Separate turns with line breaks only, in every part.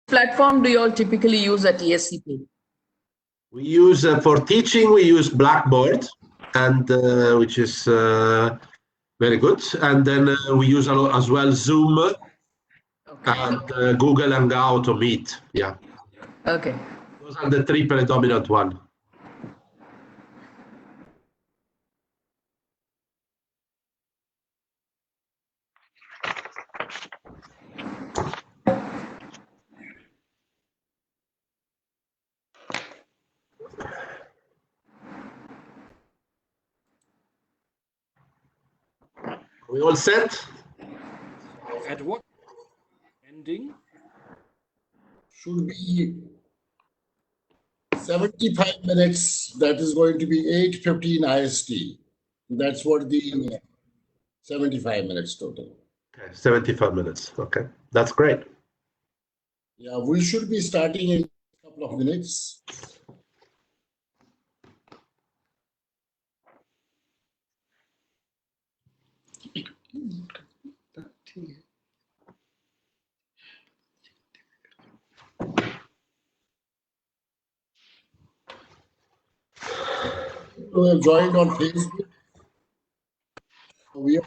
platform do you all typically use at ESCP?
We use for teaching, we use Blackboard, and which is very good. And then we use as well Zoom and Google Hangout or Meet. Yeah.
Okay.
Those are the three predominant ones. Are we all set?
At what ending?
Should be 75 minutes. That is going to be 8:15 IST. That's what the 75 minutes total.
Okay, 75 minutes. Okay, that's great.
Yeah, we should be starting in a couple of minutes. Who have joined on Facebook. We are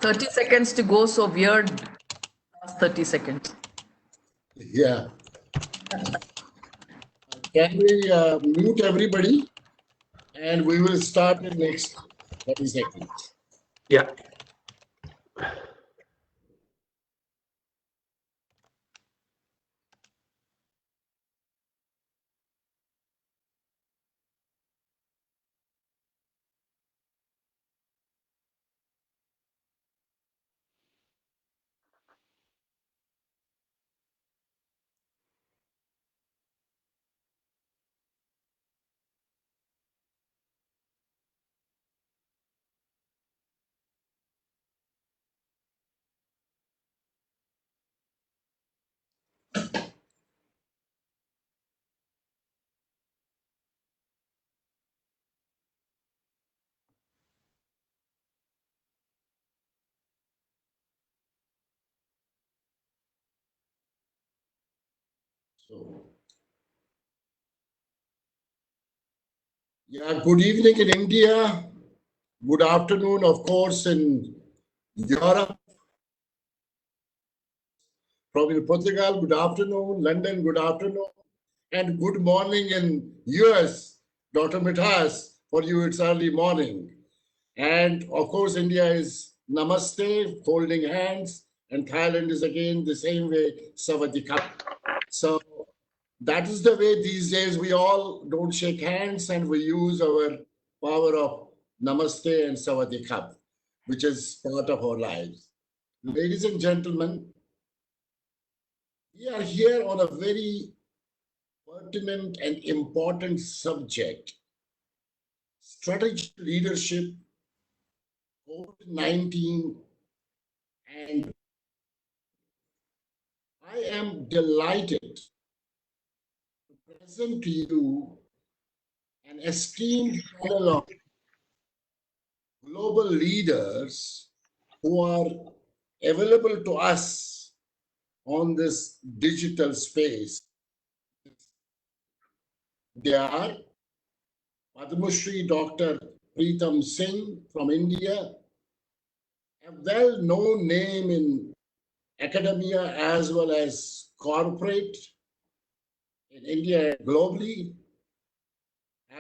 $30 seconds to go, so weird. 30 seconds.
Yeah. Can we mute everybody? And we will start in next 30 seconds.
Yeah.
So, yeah, good evening in India. Good afternoon, of course, in Europe. From in Portugal, good afternoon. London, good afternoon. And good morning in US, Dr. Mithas. For you, it's early morning. And of course, India is namaste, folding hands. And Thailand is again the same way, Savadikap. So that is the way these days we all don't shake hands and we use our power of namaste and Savadikap, which is part of our lives. Ladies and gentlemen, we are here on a very pertinent and important subject, strategic leadership, COVID-19, and I am delighted to present to you an esteemed panel of global leaders who are available to us on this digital space. They are Padma Shri Dr. Pritam Singh from India, a well-known name in academia as well as corporate in India and globally,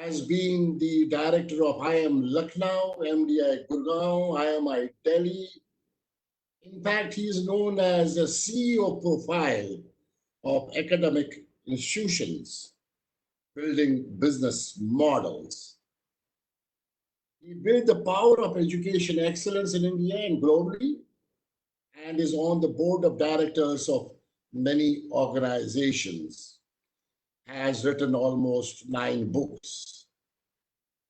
as being the director of IIM Lucknow, MDI Gurgaon, IMI Delhi. In fact, he is known as a CEO profile of academic institutions, building business models. He built the power of education excellence in India and globally, and is on the board of directors of many organizations. Has written almost 9 books.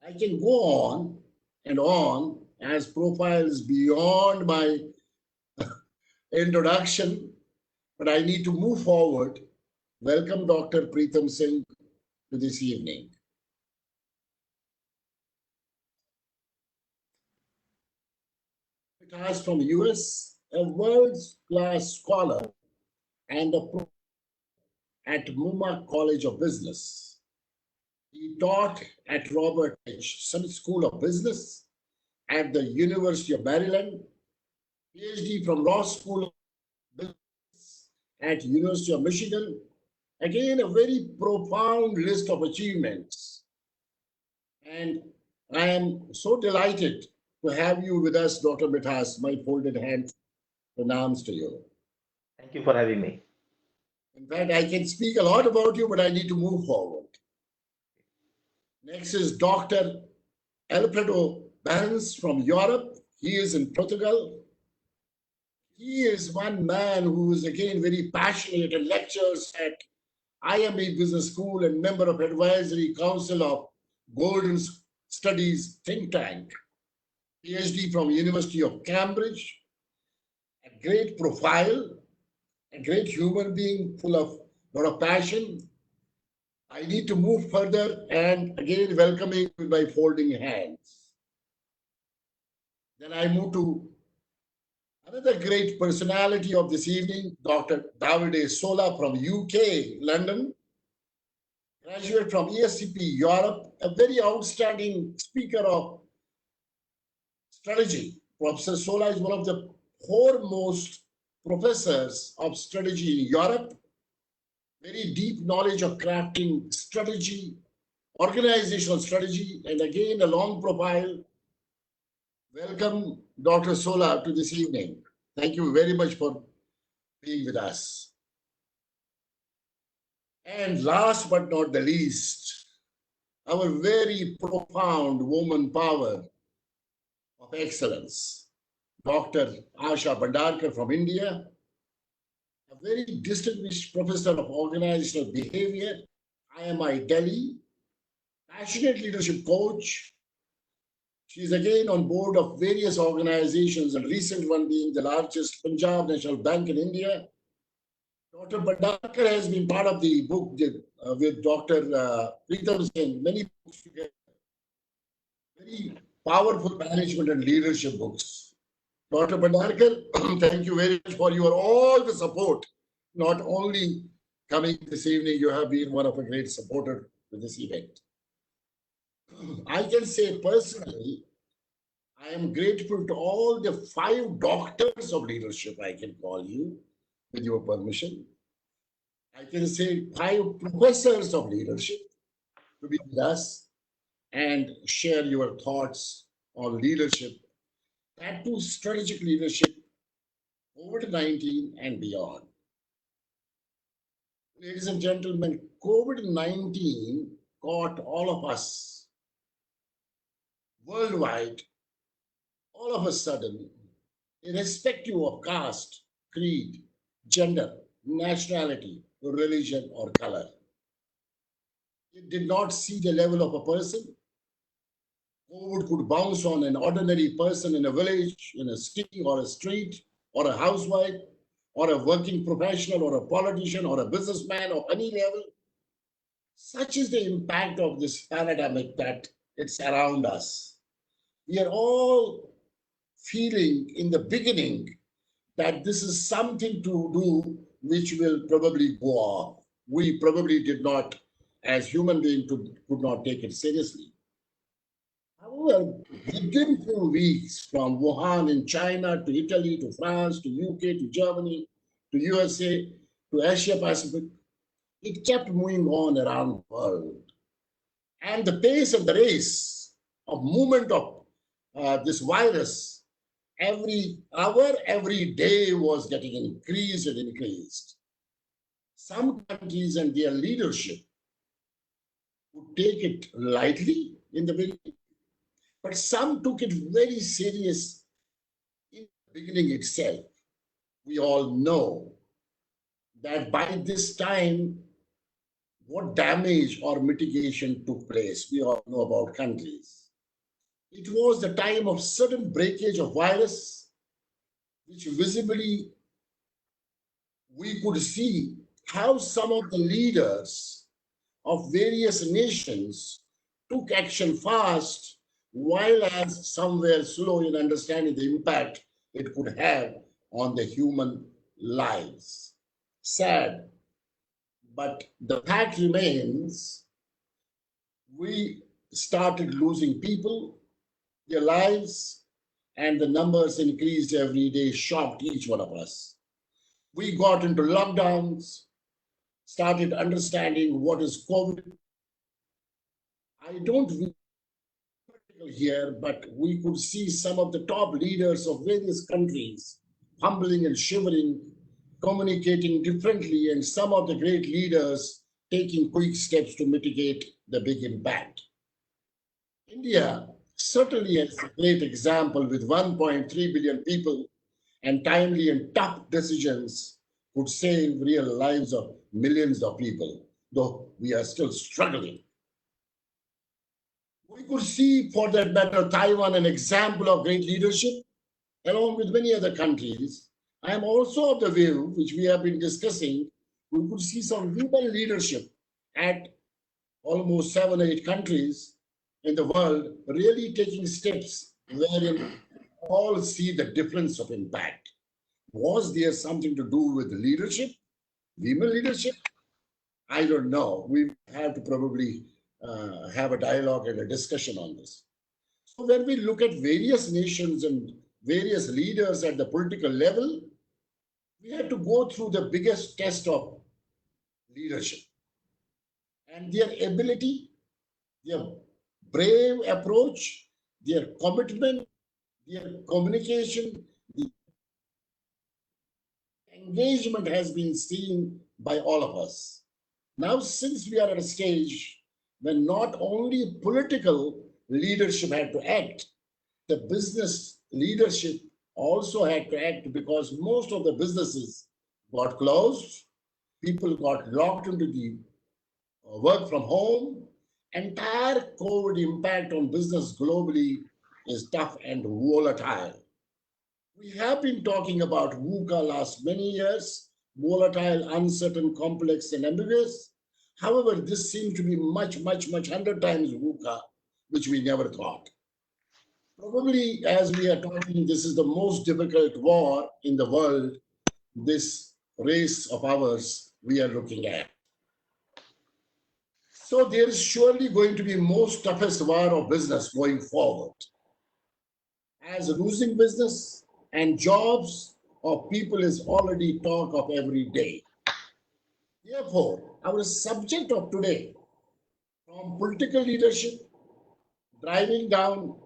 I can go on as profiles beyond my introduction, but I need to move forward. Welcome Dr. Preetham Singh to this evening. It has from US, a world-class scholar and a pro at Mumma College of Business. He taught at Robert H. Smith School of Business at the University of Maryland, PhD from Law School of Business at University of Michigan. Again, a very profound list of achievements. And I am so delighted to have you with us, Dr. Mithas. My folded hand pronounced to you.
Thank you for having me.
In fact, I can speak a lot about you, but I need to move forward. Next is Dr. Alfredo Barnes from Europe. He is in Portugal. He is one man who is again very passionate and lectures at IME Business School and member of Advisory Council of Golden Studies think tank. PhD from University of Cambridge. A great profile, a great human being full of a lot of passion. I need to move further and again welcoming with my folding hands. Then I move to another great personality of this evening, Dr. Davide Sola from UK, London. Graduate from ESCP Europe, a very outstanding speaker of strategy. Professor Sola is one of the foremost professors of strategy in Europe. Very deep knowledge of crafting strategy, organizational strategy, and again a long profile. Welcome, Dr. Sola, to this evening. Thank you very much for being with us. And last but not the least, our very profound woman power of excellence, Dr. Asha Bhandarkar from India, a very distinguished professor of organizational behavior, IMI Delhi, passionate leadership coach. She is again on board of various organizations, and recent one being the largest Punjab National Bank in India. Dr. Bhandarkar has been part of the book with Dr. Preetham Singh, many books together. Very powerful management and leadership books. Dr. Bhandarkar, thank you very much for your all the support. Not only coming this evening, you have been one of a great supporter to this event. I can say personally, I am grateful to all the 5 doctors of leadership, I can call you, with your permission. I can say 5 professors of leadership to be with us and share your thoughts on leadership, that too strategic leadership, COVID-19 and beyond. Ladies and gentlemen, COVID-19 caught all of us worldwide, all of a sudden, irrespective of caste, creed, gender, nationality, religion, or color. It did not see the level of a person. COVID could bounce on an ordinary person in a village, in a city, or a street, or a housewife, or a working professional, or a politician, or a businessman of any level. Such is the impact of this pandemic that it's around us. We are all feeling in the beginning that this is something to do which will probably go off. We probably did not, as human beings, could not take it seriously. However, within few weeks, from Wuhan in China to Italy to France to UK to Germany to USA to Asia Pacific, it kept moving on around the world. And the pace and the race of movement of this virus every hour, every day was getting increased and increased. Some countries and their leadership would take it lightly in the beginning. but some took it very serious in the beginning itself. We all know that by this time, what damage or mitigation took place. We all know about countries. It was the time of sudden breakage of virus, which visibly we could see how some of the leaders of various nations took action fast, while as some were slow in understanding the impact it could have on the human lives. Sad, but the fact remains, we started losing people, their lives, and the numbers increased every day, shocked each one of us. We got into lockdowns, started understanding what is COVID. I don't read here, but we could see some of the top leaders of various countries humbling and shivering, communicating differently, and some of the great leaders taking quick steps to mitigate the big impact. India certainly is a great example with 1.3 billion people, and timely and tough decisions could save real lives of millions of people, though we are still struggling. We could see, for that matter, Taiwan an example of great leadership, along with many other countries. I am also of the view, which we have been discussing, we could see some women leadership at almost 7 or 8 countries in the world really taking steps wherein all see the difference of impact. Was there something to do with leadership, women leadership? I don't know. We have to probably have a dialogue and a discussion on this. So when we look at various nations and various leaders at the political level, we have to go through the biggest test of leadership and their ability, their brave approach, their commitment, their communication, the engagement has been seen by all of us. Now, since we are at a stage when not only political leadership had to act, the business leadership also had to act, because most of the businesses got closed, people got locked into the work from home. Entire COVID impact on business globally is tough and volatile. We have been talking about VUCA last many years, volatile, uncertain, complex, and ambiguous. However, this seems to be much, 100 times VUCA, which we never thought. Probably, as we are talking, this is the most difficult war in the world, this race of ours we are looking at. So there is surely going to be most toughest war of business going forward. As losing business and jobs of people is already talk of every day. Therefore, our subject of today, from political leadership, driving down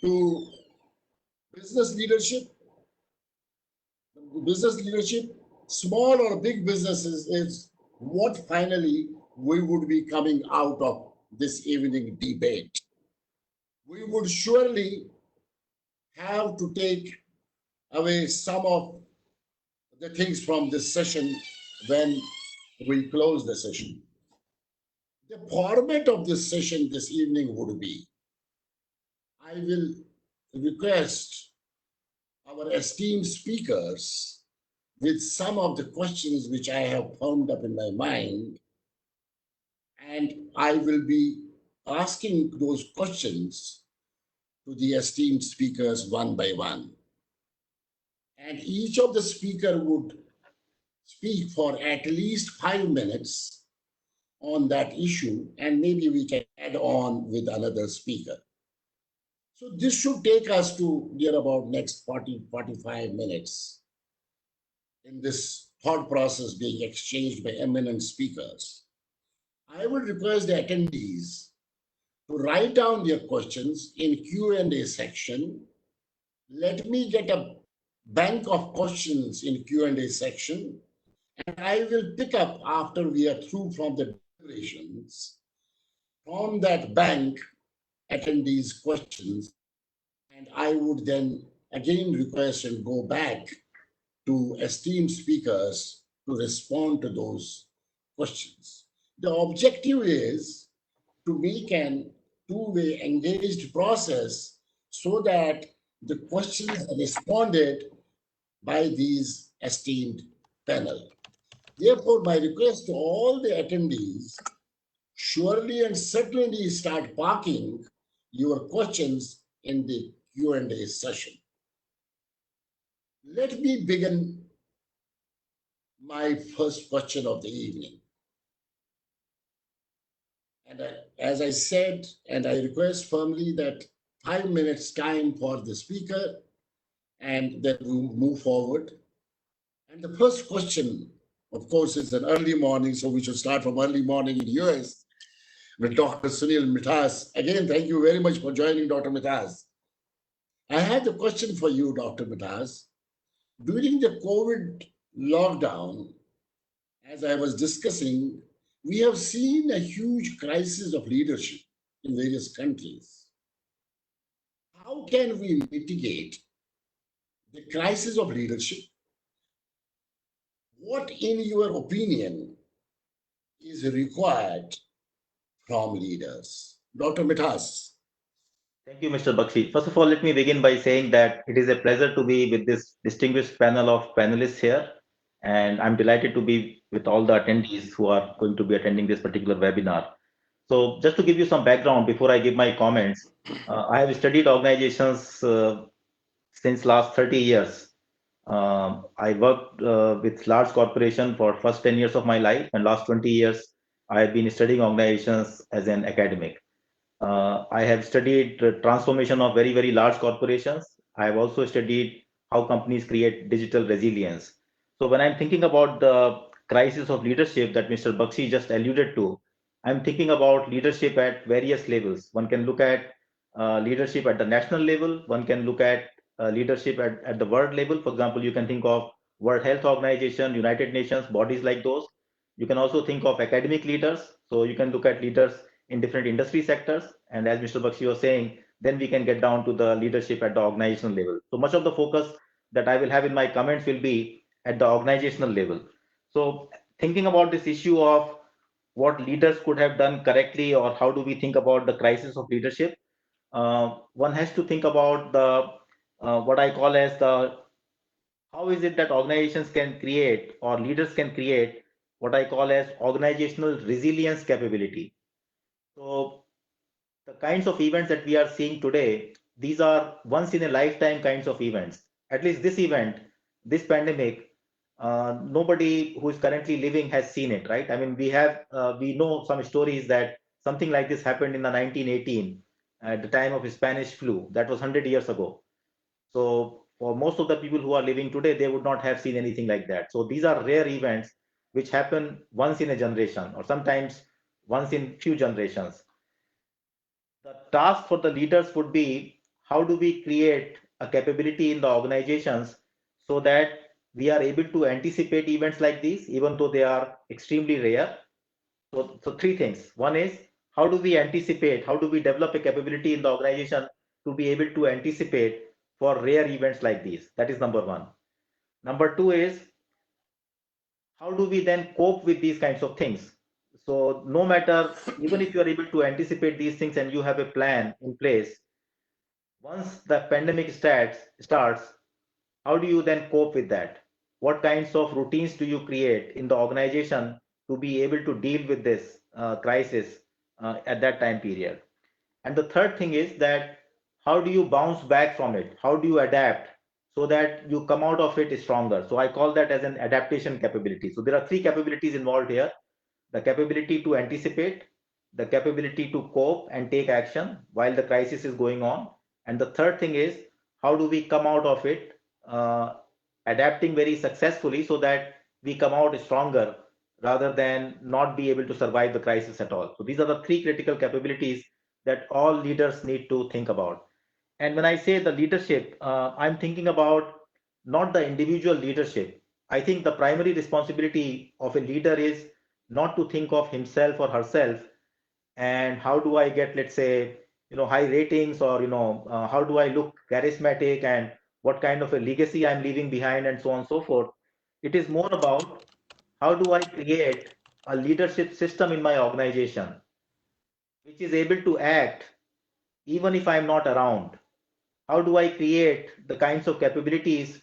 to business leadership, small or big businesses, is what finally we would be coming out of this evening debate. We would surely have to take away some of the things from this session when we close the session. The format of this session this evening would be, I will request our esteemed speakers with some of the questions which I have found up in my mind, and I will be asking those questions to the esteemed speakers one by one. And each of the speaker would speak for at least 5 minutes on that issue, and maybe we can add on with another speaker. So this should take us to near about next 45 minutes in this thought process being exchanged by eminent speakers. I would request the attendees to write down their questions in Q&A section. Let me get a bank of questions in Q&A section, and I will pick up after we are through from the deliberations from that bank, attendees' questions, and I would then again request and go back to esteemed speakers to respond to those questions. The objective is to make an two-way engaged process so that the questions are responded by these esteemed panel. Therefore, my request to all the attendees, surely and certainly start parking your questions in the Q&A session. Let me begin my first question of the evening. And as I said, and I request firmly that 5 minutes time for the speaker, and then we'll move forward. And the first question, of course, is an early morning, so we should start from early morning in the US with Dr. Sunil Mithas. Again, thank you very much for joining, Dr. Mithas. I had a question for you, Dr. Mithas. During the COVID lockdown, as I was discussing, we have seen a huge crisis of leadership in various countries. How can we mitigate the crisis of leadership? What, in your opinion, is required from leaders? Dr. Mithas.
Thank you, Mr. Bakshi. First of all, let me begin by saying that it is a pleasure to be with this distinguished panel of panelists here. And I'm delighted to be with all the attendees who are going to be attending this particular webinar. So just to give you some background before I give my comments, I have studied organizations since last 30 years. I worked with large corporation for first 10 years of my life, and last 20 years I have been studying organizations as an academic. I have studied the transformation of very, very large corporations. I have also studied how companies create digital resilience. So when I'm thinking about the crisis of leadership that Mr. Bakshi just alluded to, I'm thinking about leadership at various levels. One can look at leadership at the national level. One can look at leadership at the world level. For example, you can think of World Health Organization, United Nations, bodies like those. You can also think of academic leaders. So you can look at leaders in different industry sectors. And as Mr. Bakshi was saying, then we can get down to the leadership at the organizational level. So much of the focus that I will have in my comments will be at the organizational level. So thinking about this issue of what leaders could have done correctly, or how do we think about the crisis of leadership, one has to think about the what I call as the how is it that organizations can create or leaders can create what I call as organizational resilience capability. So the kinds of events that we are seeing today, these are once in a lifetime kinds of events. At least this event, this pandemic, nobody who is currently living has seen it, right? I mean, we know some stories that something like this happened in the 1918 at the time of Spanish flu. That was 100 years ago. So for most of the people who are living today, they would not have seen anything like that. So these are rare events which happen once in a generation, or sometimes once in few generations. The task for the leaders would be, how do we create a capability in the organizations so that we are able to anticipate events like these, even though they are extremely rare. So three things. One is, how do we anticipate, how do we develop a capability in the organization to be able to anticipate for rare events like these? That is number one. Number two is, how do we then cope with these kinds of things? So no matter, even if you are able to anticipate these things and you have a plan in place, once the pandemic starts, how do you then cope with that? What kinds of routines do you create in the organization to be able to deal with this crisis at that time period? And the third thing is that, how do you bounce back from it? How do you adapt so that you come out of it stronger? So I call that as an adaptation capability. So there are three capabilities involved here: the capability to anticipate, the capability to cope and take action while the crisis is going on, and the third thing is, how do we come out of it uh, adapting very successfully so that we come out stronger rather than not be able to survive the crisis at all. So these are the three critical capabilities that all leaders need to think about. And when I say the leadership, I'm thinking about not the individual leadership. I think the primary responsibility of a leader is not to think of himself or herself and how do I get, let's say, high ratings, or how do I look charismatic, and what kind of a legacy I'm leaving behind, and so on and so forth. It is more about how do I create a leadership system in my organization which is able to act even if I'm not around. How do I create the kinds of capabilities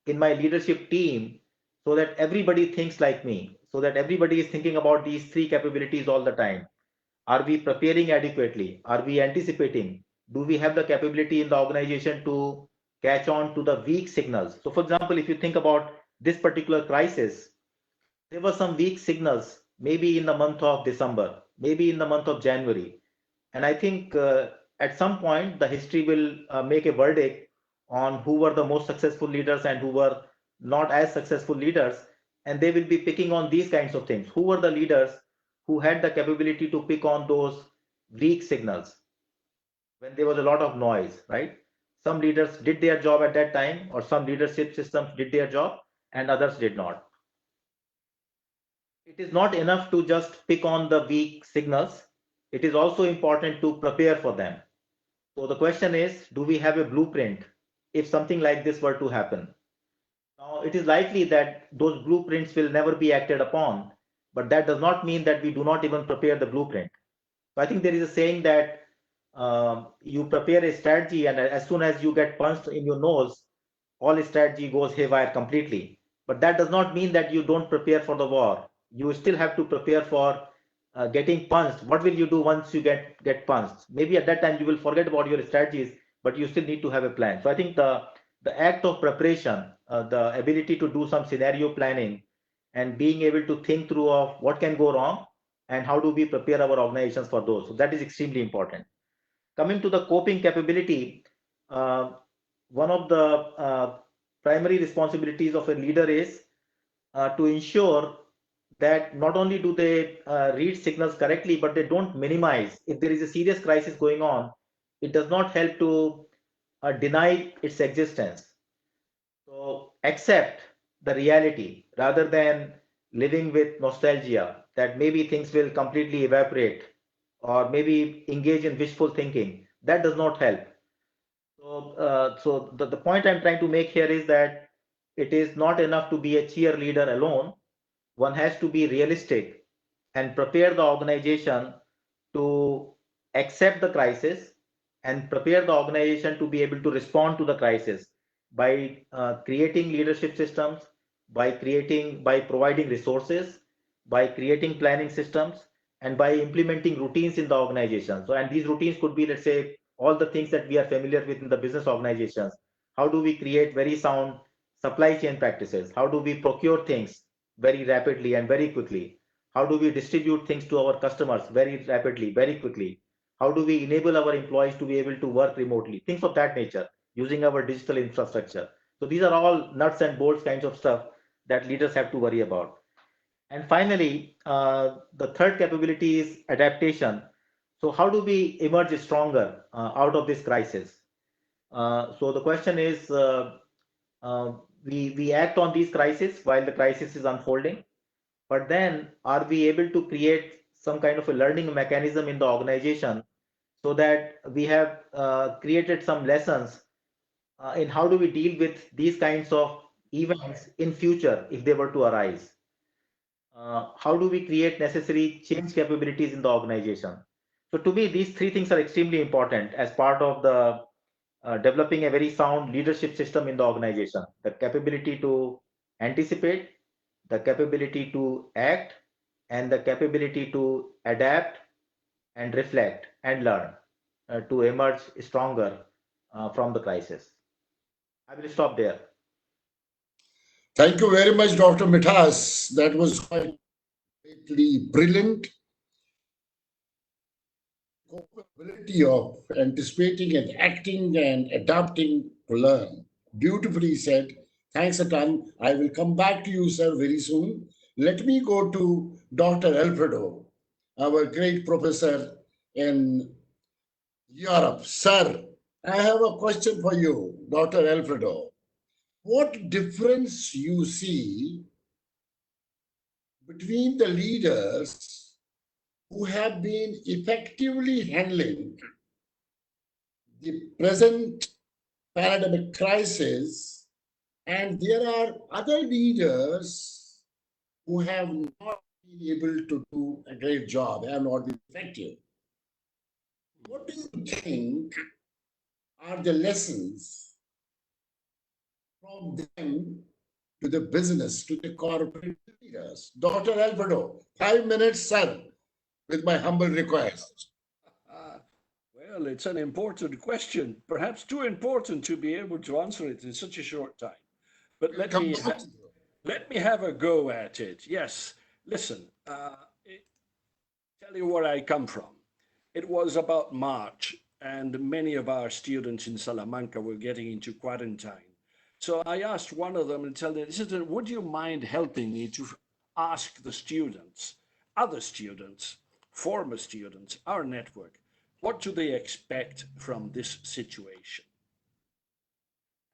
in my leadership team so that everybody thinks like me, so that everybody is thinking about these three capabilities all the time? Are we preparing adequately? Are we anticipating? Do we have the capability in the organization to catch on to the weak signals? So, for example, if you think about this particular crisis, there were some weak signals, maybe in the month of December, maybe in the month of January. And I think at some point, the history will make a verdict on who were the most successful leaders and who were not as successful leaders. And they will be picking on these kinds of things. Who were the leaders who had the capability to pick on those weak signals when there was a lot of noise, right? Some leaders did their job at that time, or some leadership systems did their job, and others did not. It is not enough to just pick on the weak signals. It is also important to prepare for them. So the question is, do we have a blueprint if something like this were to happen? Now, it is likely that those blueprints will never be acted upon, but that does not mean that we do not even prepare the blueprint. So I think there is a saying that you prepare a strategy, and as soon as you get punched in your nose, all strategy goes haywire completely. But that does not mean that you don't prepare for the war. You still have to prepare for getting punched. What will you do once you get punched? Maybe at that time you will forget about your strategies, but you still need to have a plan. So I think the act of preparation, the ability to do some scenario planning, and being able to think through of what can go wrong and how do we prepare our organizations for those. So that is extremely important. Coming to the coping capability, uh, one of the primary responsibilities of a leader is to ensure that not only do they read signals correctly, but they don't minimize. If there is a serious crisis going on, it does not help to deny its existence. So accept the reality rather than living with nostalgia that maybe things will completely evaporate, or maybe engage in wishful thinking. That does not help. So the point I'm trying to make here is that it is not enough to be a cheerleader alone. One has to be realistic and prepare the organization to accept the crisis and prepare the organization to be able to respond to the crisis by creating leadership systems, by providing resources, by creating planning systems, and by implementing routines in the organization. So, and these routines could be, let's say, all the things that we are familiar with in the business organizations. How do we create very sound supply chain practices? How do we procure things very rapidly and very quickly? How do we distribute things to our customers very rapidly, very quickly? How do we enable our employees to be able to work remotely? Things of that nature using our digital infrastructure. So these are all nuts and bolts kinds of stuff that leaders have to worry about. And finally, the third capability is adaptation. So how do we emerge stronger out of this crisis? So the question is, uh, we act on these crises while the crisis is unfolding, but then are we able to create some kind of a learning mechanism in the organization so that we have created some lessons in how do we deal with these kinds of events in future if they were to arise? How do we create necessary change capabilities in the organization? So to me, these three things are extremely important as part of the developing a very sound leadership system in the organization: the capability to anticipate, the capability to act, and the capability to adapt and reflect and learn to emerge stronger from the crisis. I will stop there.
Thank you very much, Dr. Mithas. That was quite brilliant. Capability of anticipating and acting and adapting to learn. Beautifully said. Thanks a ton. I will come back to you, sir, very soon. Let me go to Dr. Alfredo, our great professor in Europe. Sir, I have a question for you, Dr. Alfredo. What difference you see between the leaders who have been effectively handling the present pandemic crisis, and there are other leaders who have not been able to do a great job, they have not been effective. What do you think are the lessons from them to the business, to the corporate leaders? Dr. Alfredo, 5 minutes, sir, with my humble request.
Uh, well, it's an important question, perhaps too important to be able to answer it in such a short time. But
We'll come back to you.
let me have a go at it. Yes, listen, tell you where I come from. It was about March, and many of our students in Salamanca were getting into quarantine. So I asked one of them and tell them, would you mind helping me to ask the students, other students, former students, our network, what do they expect from this situation?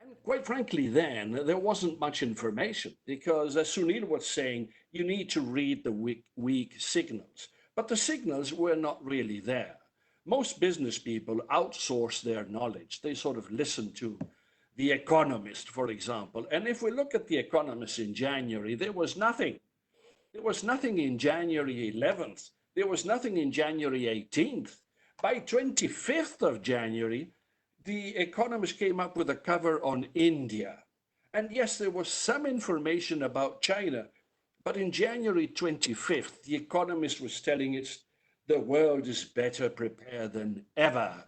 And quite frankly, then there wasn't much information because, as Sunil was saying, you need to read the weak signals. But the signals were not really there. Most business people outsource their knowledge. They sort of listen to The Economist, for example. And if we look at The Economist in January, there was nothing. There was nothing in January 11th. There was nothing in January 18th. By 25th of January, The Economist came up with a cover on India. And yes, there was some information about China, but in January 25th, The Economist was telling us the world is better prepared than ever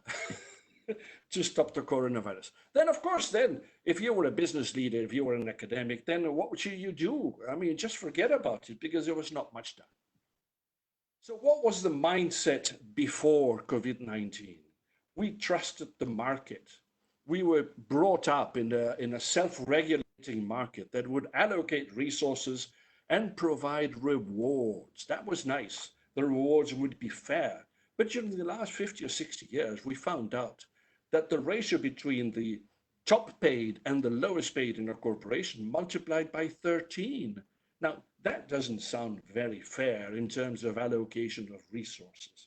to stop the coronavirus. Then, of course, then, if you were a business leader, if you were an academic, then what should you do? I mean, just forget about it because there was not much done. So, what was the mindset before COVID 19? We trusted the market. We were brought up in a self regulating market that would allocate resources and provide rewards. That was nice. The rewards would be fair. But during the last 50 or 60 years, we found out that the ratio between the top paid and the lowest paid in a corporation multiplied by 13. Now, that doesn't sound very fair in terms of allocation of resources,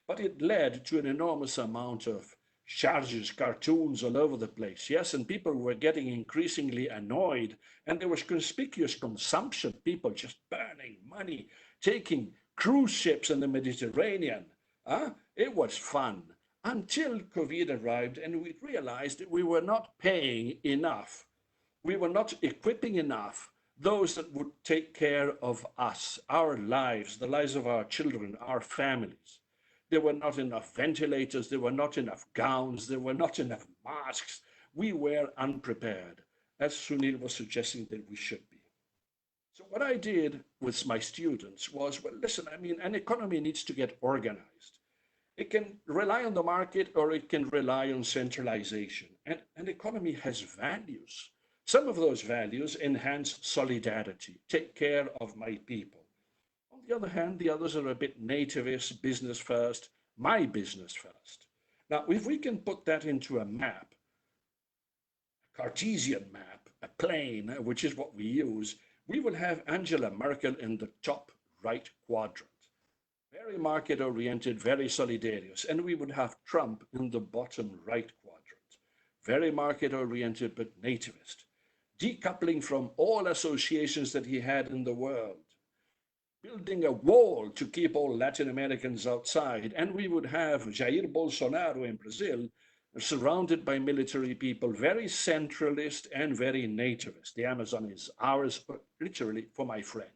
but it led to an enormous amount of charges, cartoons all over the place. Yes, and people were getting increasingly annoyed, and there was conspicuous consumption, people just burning money, taking cruise ships in the Mediterranean. It was fun until COVID arrived and we realized that we were not paying enough. We were not equipping enough those that would take care of us, our lives, the lives of our children, our families. There were not enough ventilators, there were not enough gowns, there were not enough masks. We were unprepared, as Sunil was suggesting that we should be. So what I did with my students was, well, listen, I mean, an economy needs to get organized. It can rely on the market or it can rely on centralization. And an economy has values. Some of those values enhance solidarity, take care of my people. On the other hand, the others are a bit nativist, business first, my business first. Now, if we can put that into a map, a Cartesian map, a plane, which is what we use, we will have Angela Merkel in the top right quadrant. Very market-oriented, very solidarious. And we would have Trump in the bottom right quadrant. Very market-oriented, but nativist. Decoupling from all associations that he had in the world. Building a wall to keep all Latin Americans outside. And we would have Jair Bolsonaro in Brazil, surrounded by military people, very centralist and very nativist. The Amazon is ours, literally, for my friends.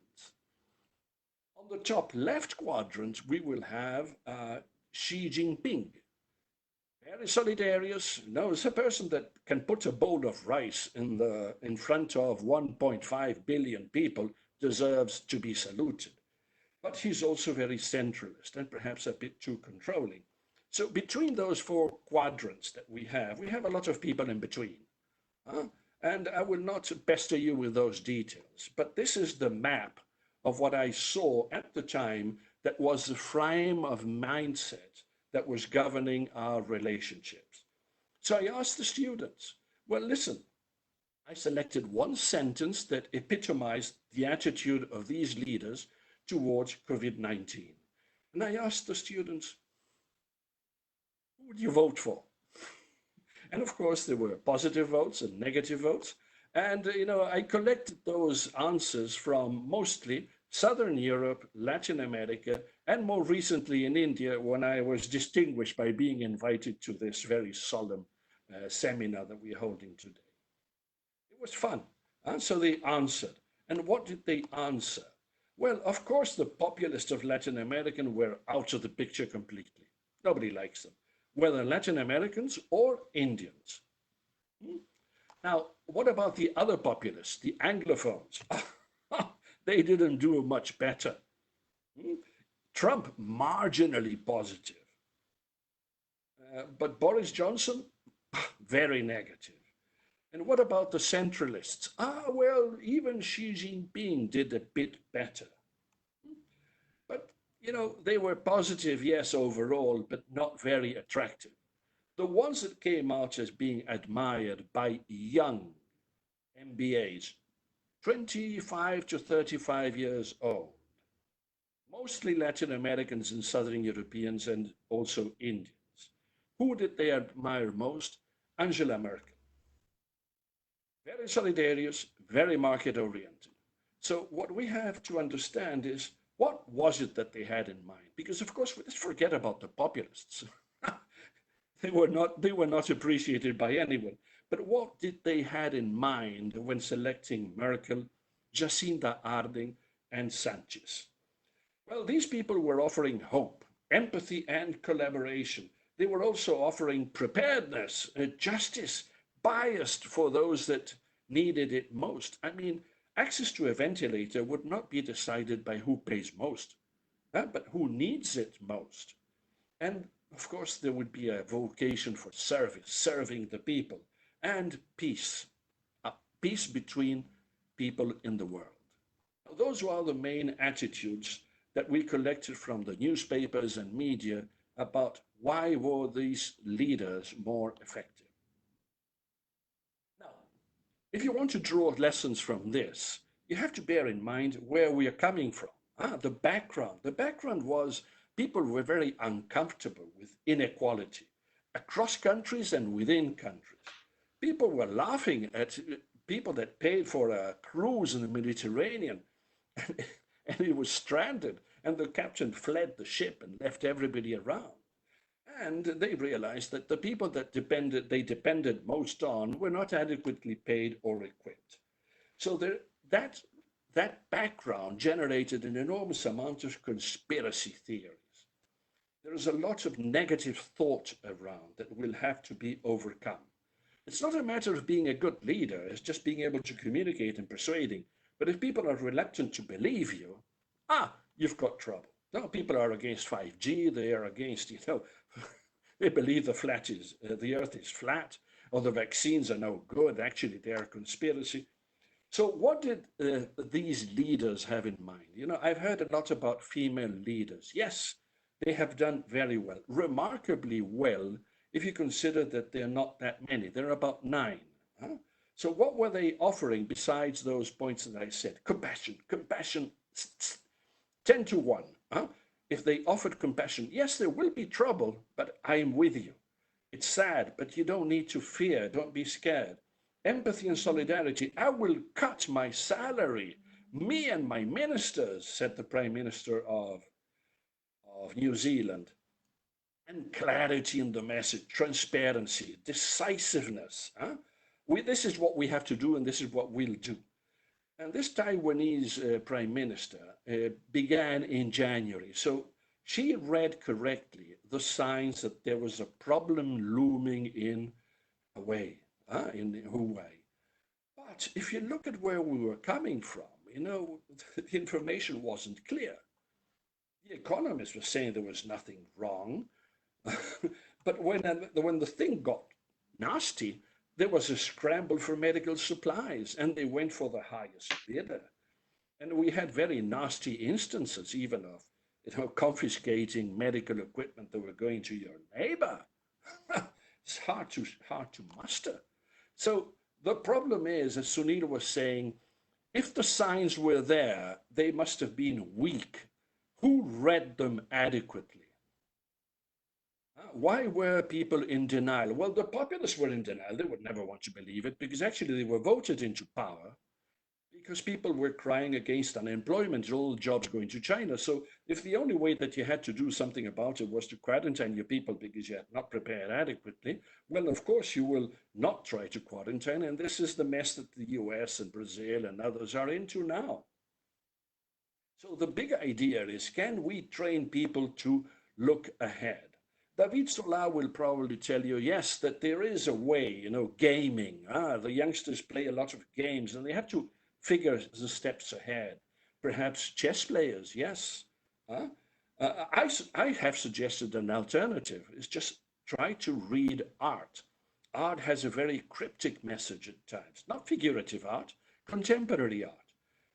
On the top left quadrant, we will have Xi Jinping. Very solidarious. No, it's a person that can put a bowl of rice in front of 1.5 billion people deserves to be saluted. But he's also very centralist and perhaps a bit too controlling. So between those four quadrants that we have a lot of people in between. And I will not pester you with those details, but this is the map of what I saw at the time that was the frame of mindset that was governing our relationships. So I asked the students, well, listen, I selected one sentence that epitomized the attitude of these leaders towards COVID-19. And I asked the students, who would you vote for? And of course, there were positive votes and negative votes. And, I collected those answers from mostly Southern Europe, Latin America, and more recently in India when I was distinguished by being invited to this very solemn seminar that we're holding today. It was fun. So they answered. And what did they answer? Well, of course, the populists of Latin America were out of the picture completely. Nobody likes them, whether Latin Americans or Indians. Now, what about the other populists, the Anglophones? They didn't do much better. Trump, marginally positive. But Boris Johnson, very negative. And what about the centralists? Well, even Xi Jinping did a bit better. But, they were positive, yes, overall, but not very attractive. The ones that came out as being admired by young MBAs, 25 to 35 years old, mostly Latin Americans and Southern Europeans and also Indians. Who did they admire most? Angela Merkel. Very solidarious, very market oriented. So what we have to understand is what was it that they had in mind? Because of course, let's forget about the populists. They were not appreciated by anyone. But what did they had in mind when selecting Merkel, Jacinda Ardern, and Sanchez? Well, these people were offering hope, empathy, and collaboration. They were also offering preparedness, justice, biased for those that needed it most. I mean, access to a ventilator would not be decided by who pays most, but who needs it most. And of course, there would be a vocation for service, serving the people, and peace, peace between people in the world. Those were the main attitudes that we collected from the newspapers and media about why were these leaders more effective. Now, if you want to draw lessons from this, you have to bear in mind where we are coming from. The background. The background was people were very uncomfortable with inequality across countries and within countries. People were laughing at people that paid for a cruise in the Mediterranean and it was stranded and the captain fled the ship and left everybody around. And they realized that the people that they depended most on were not adequately paid or equipped. So that background generated an enormous amount of conspiracy theories. There is a lot of negative thought around that will have to be overcome. It's not a matter of being a good leader, it's just being able to communicate and persuading. But if people are reluctant to believe you, you've got trouble. No, people are against 5G, they are against, they believe the earth is flat, or the vaccines are no good, actually they are a conspiracy. So what did these leaders have in mind? I've heard a lot about female leaders. Yes, they have done very well, remarkably well, if you consider that there are not that many. There are about 9. So what were they offering besides those points that I said? Compassion, 10 to 1. If they offered compassion, yes, there will be trouble, but I am with you. It's sad, but you don't need to fear. Don't be scared. Empathy and solidarity. I will cut my salary. Me and my ministers, said the Prime Minister of New Zealand. And clarity in the message, transparency, decisiveness. This is what we have to do, and this is what we'll do. And this Taiwanese Prime Minister began in January. So she read correctly the signs that there was a problem looming in Hawaii. But if you look at where we were coming from, the information wasn't clear. The economists were saying there was nothing wrong. But when the thing got nasty, there was a scramble for medical supplies, and they went for the highest bidder. And we had very nasty instances even of confiscating medical equipment that were going to your neighbor. It's hard to muster. So the problem is, as Sunil was saying, if the signs were there, they must have been weak. Who read them adequately? Why were people in denial? Well, the populace were in denial. They would never want to believe it because actually they were voted into power because people were crying against unemployment, all jobs going to China. So if the only way that you had to do something about it was to quarantine your people because you had not prepared adequately, well, of course you will not try to quarantine. And this is the mess that the US and Brazil and others are into now. So the big idea is, can we train people to look ahead? David Solar will probably tell you, yes, that there is a way, gaming. The youngsters play a lot of games and they have to figure the steps ahead. Perhaps chess players, yes. I have suggested an alternative. Is just try to read art. Art has a very cryptic message at times, not figurative art, contemporary art.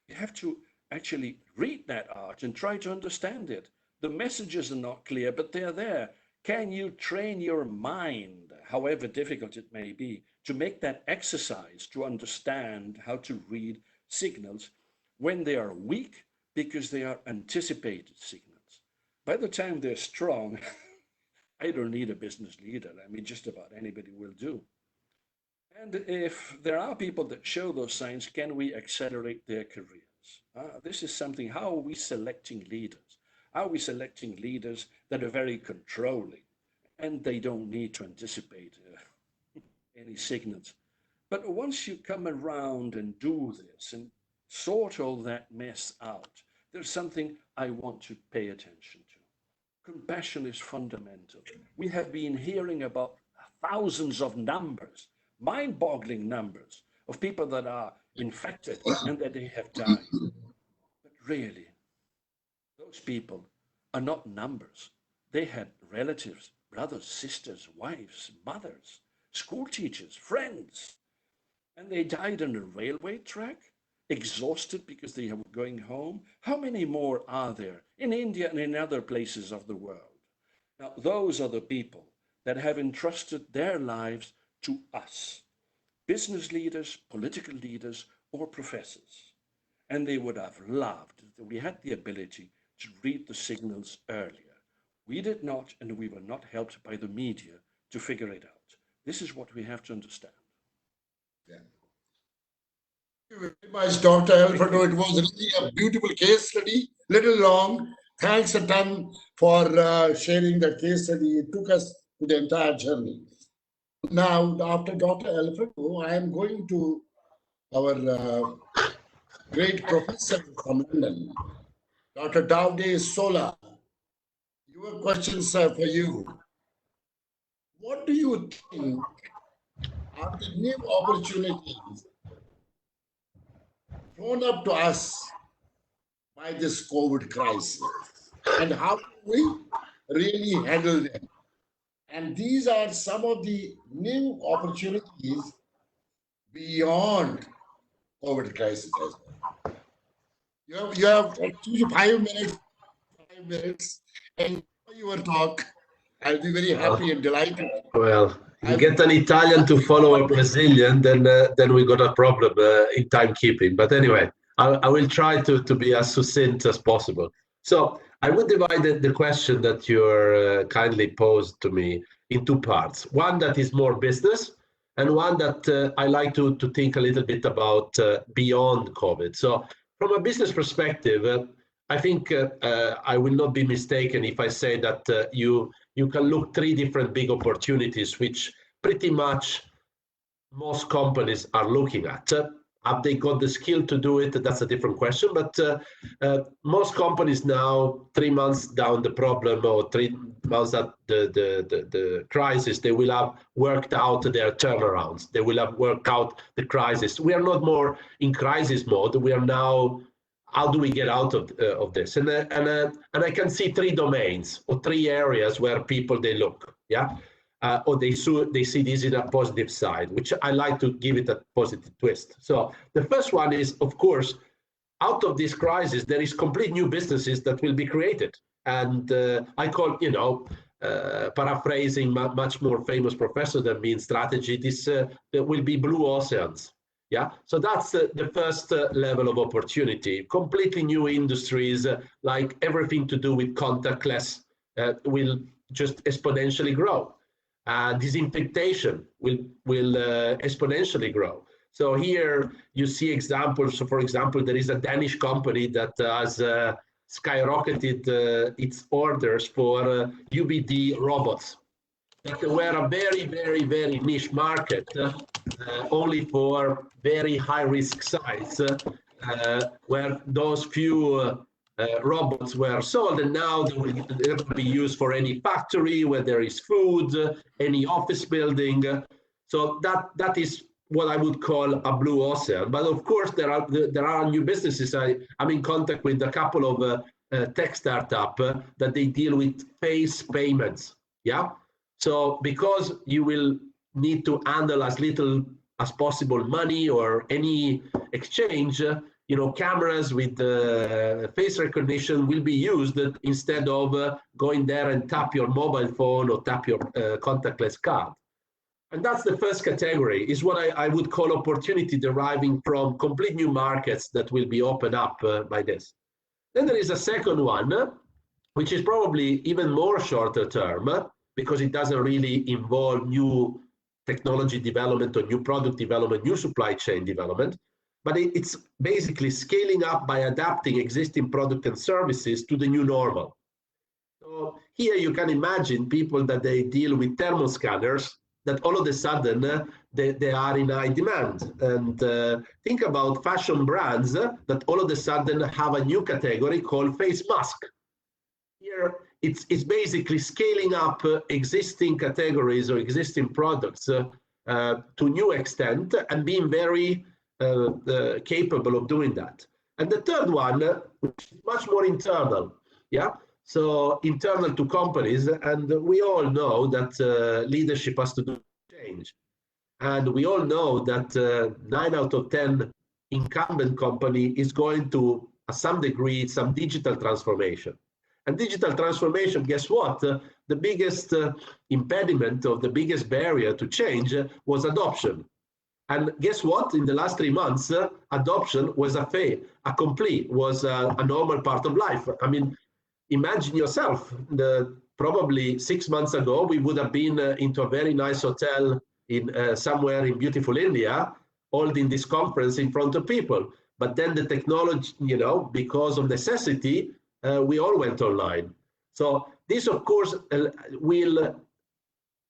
You have to actually read that art and try to understand it. The messages are not clear, but they're there. Can you train your mind, however difficult it may be, to make that exercise to understand how to read signals when they are weak because they are anticipated signals? By the time they're strong, I don't need a business leader. I mean, just about anybody will do. And if there are people that show those signs, can we accelerate their careers? This is something, how are we selecting leaders? Are we selecting leaders that are very controlling and they don't need to anticipate any signals? But once you come around and do this and sort all that mess out, there's something I want to pay attention to. Compassion is fundamental. We have been hearing about thousands of numbers, mind-boggling numbers of people that are infected and that they have died. But really, those people are not numbers. They had relatives, brothers, sisters, wives, mothers, school teachers, friends, and they died on a railway track, exhausted because they were going home. How many more are there in India and in other places of the world? Now, those are the people that have entrusted their lives to us, business leaders, political leaders, or professors. And they would have loved that we had the ability to read the signals earlier. We did not, and we were not helped by the media to figure it out. This is what we have to understand.
Yeah. Thank you very much, Dr. Alfredo. It was really a beautiful case study, little long. Thanks a ton for sharing that case study. It took us to the entire journey. Now, after Dr. Alfredo, I am going to our great professor from London, Dr. Davde Sola. Your questions are for you. What do you think are the new opportunities thrown up to us by this COVID crisis? And how do we really handle them? And these are some of the new opportunities beyond COVID crisis as well. You have 2 to 5 minutes, and for your talk, I'll be very happy and delighted.
Well, you get an Italian to follow a Brazilian, then we got a problem in timekeeping. But anyway, I will try to be as succinct as possible. So I would divide the question that you kindly posed to me in 2 parts. One that is more business, and one that I like to think a little bit about beyond COVID. So from a business perspective, I think I will not be mistaken if I say that you can look 3 different big opportunities, which pretty much most companies are looking at. Have they got the skill to do it? That's a different question. But most companies now, 3 months down the problem or 3 months at the crisis, they will have worked out their turnarounds. They will have worked out the crisis. We are not more in crisis mode. We are now, how do we get out of this? And I can see 3 domains or 3 areas where people, they look, yeah? Or they see this in a positive side, which I like to give it a positive twist. So the first one is, of course, out of this crisis, there is complete new businesses that will be created. And I call, paraphrasing much more famous professor than me in strategy, this there will be blue oceans. Yeah, so that's the first level of opportunity. Completely new industries, like everything to do with contactless, will just exponentially grow. Disinfectation will exponentially grow. So here you see examples. So for example, there is a Danish company that has skyrocketed its orders for UBD robots. That were a very, very, very niche market, only for very high risk sites, where those few robots were sold, and now they will be used for any factory where there is food, any office building. So that is what I would call a blue ocean. But of course, there are new businesses. I'm in contact with a couple of tech startup that they deal with face payments. Yeah. So because you will need to handle as little as possible money or any exchange, cameras with face recognition will be used instead of going there and tap your mobile phone or tap your contactless card. And that's the first category, is what I would call opportunity deriving from complete new markets that will be opened up by this. Then there is a second one, which is probably even more shorter term, because it doesn't really involve new technology development or new product development, new supply chain development, but it's basically scaling up by adapting existing product and services to the new normal. So here you can imagine people that they deal with thermal scanners, that all of a sudden they are in high demand. And think about fashion brands that all of a sudden have a new category called face mask. Here, it's basically scaling up existing categories or existing products to new extent and being very capable of doing that. And the third one, which is much more internal, yeah. So internal to companies, and we all know that leadership has to do change. And we all know that 9 out of 10 incumbent company is going to, some degree, some digital transformation. And digital transformation, guess what? The biggest impediment or the biggest barrier to change was adoption. And guess what? In the last 3 months, adoption was a complete, was a normal part of life. I mean, imagine yourself, probably 6 months ago, we would have been into a very nice hotel in somewhere in beautiful India, holding this conference in front of people. But then the technology, because of necessity, we all went online. So this, of course, will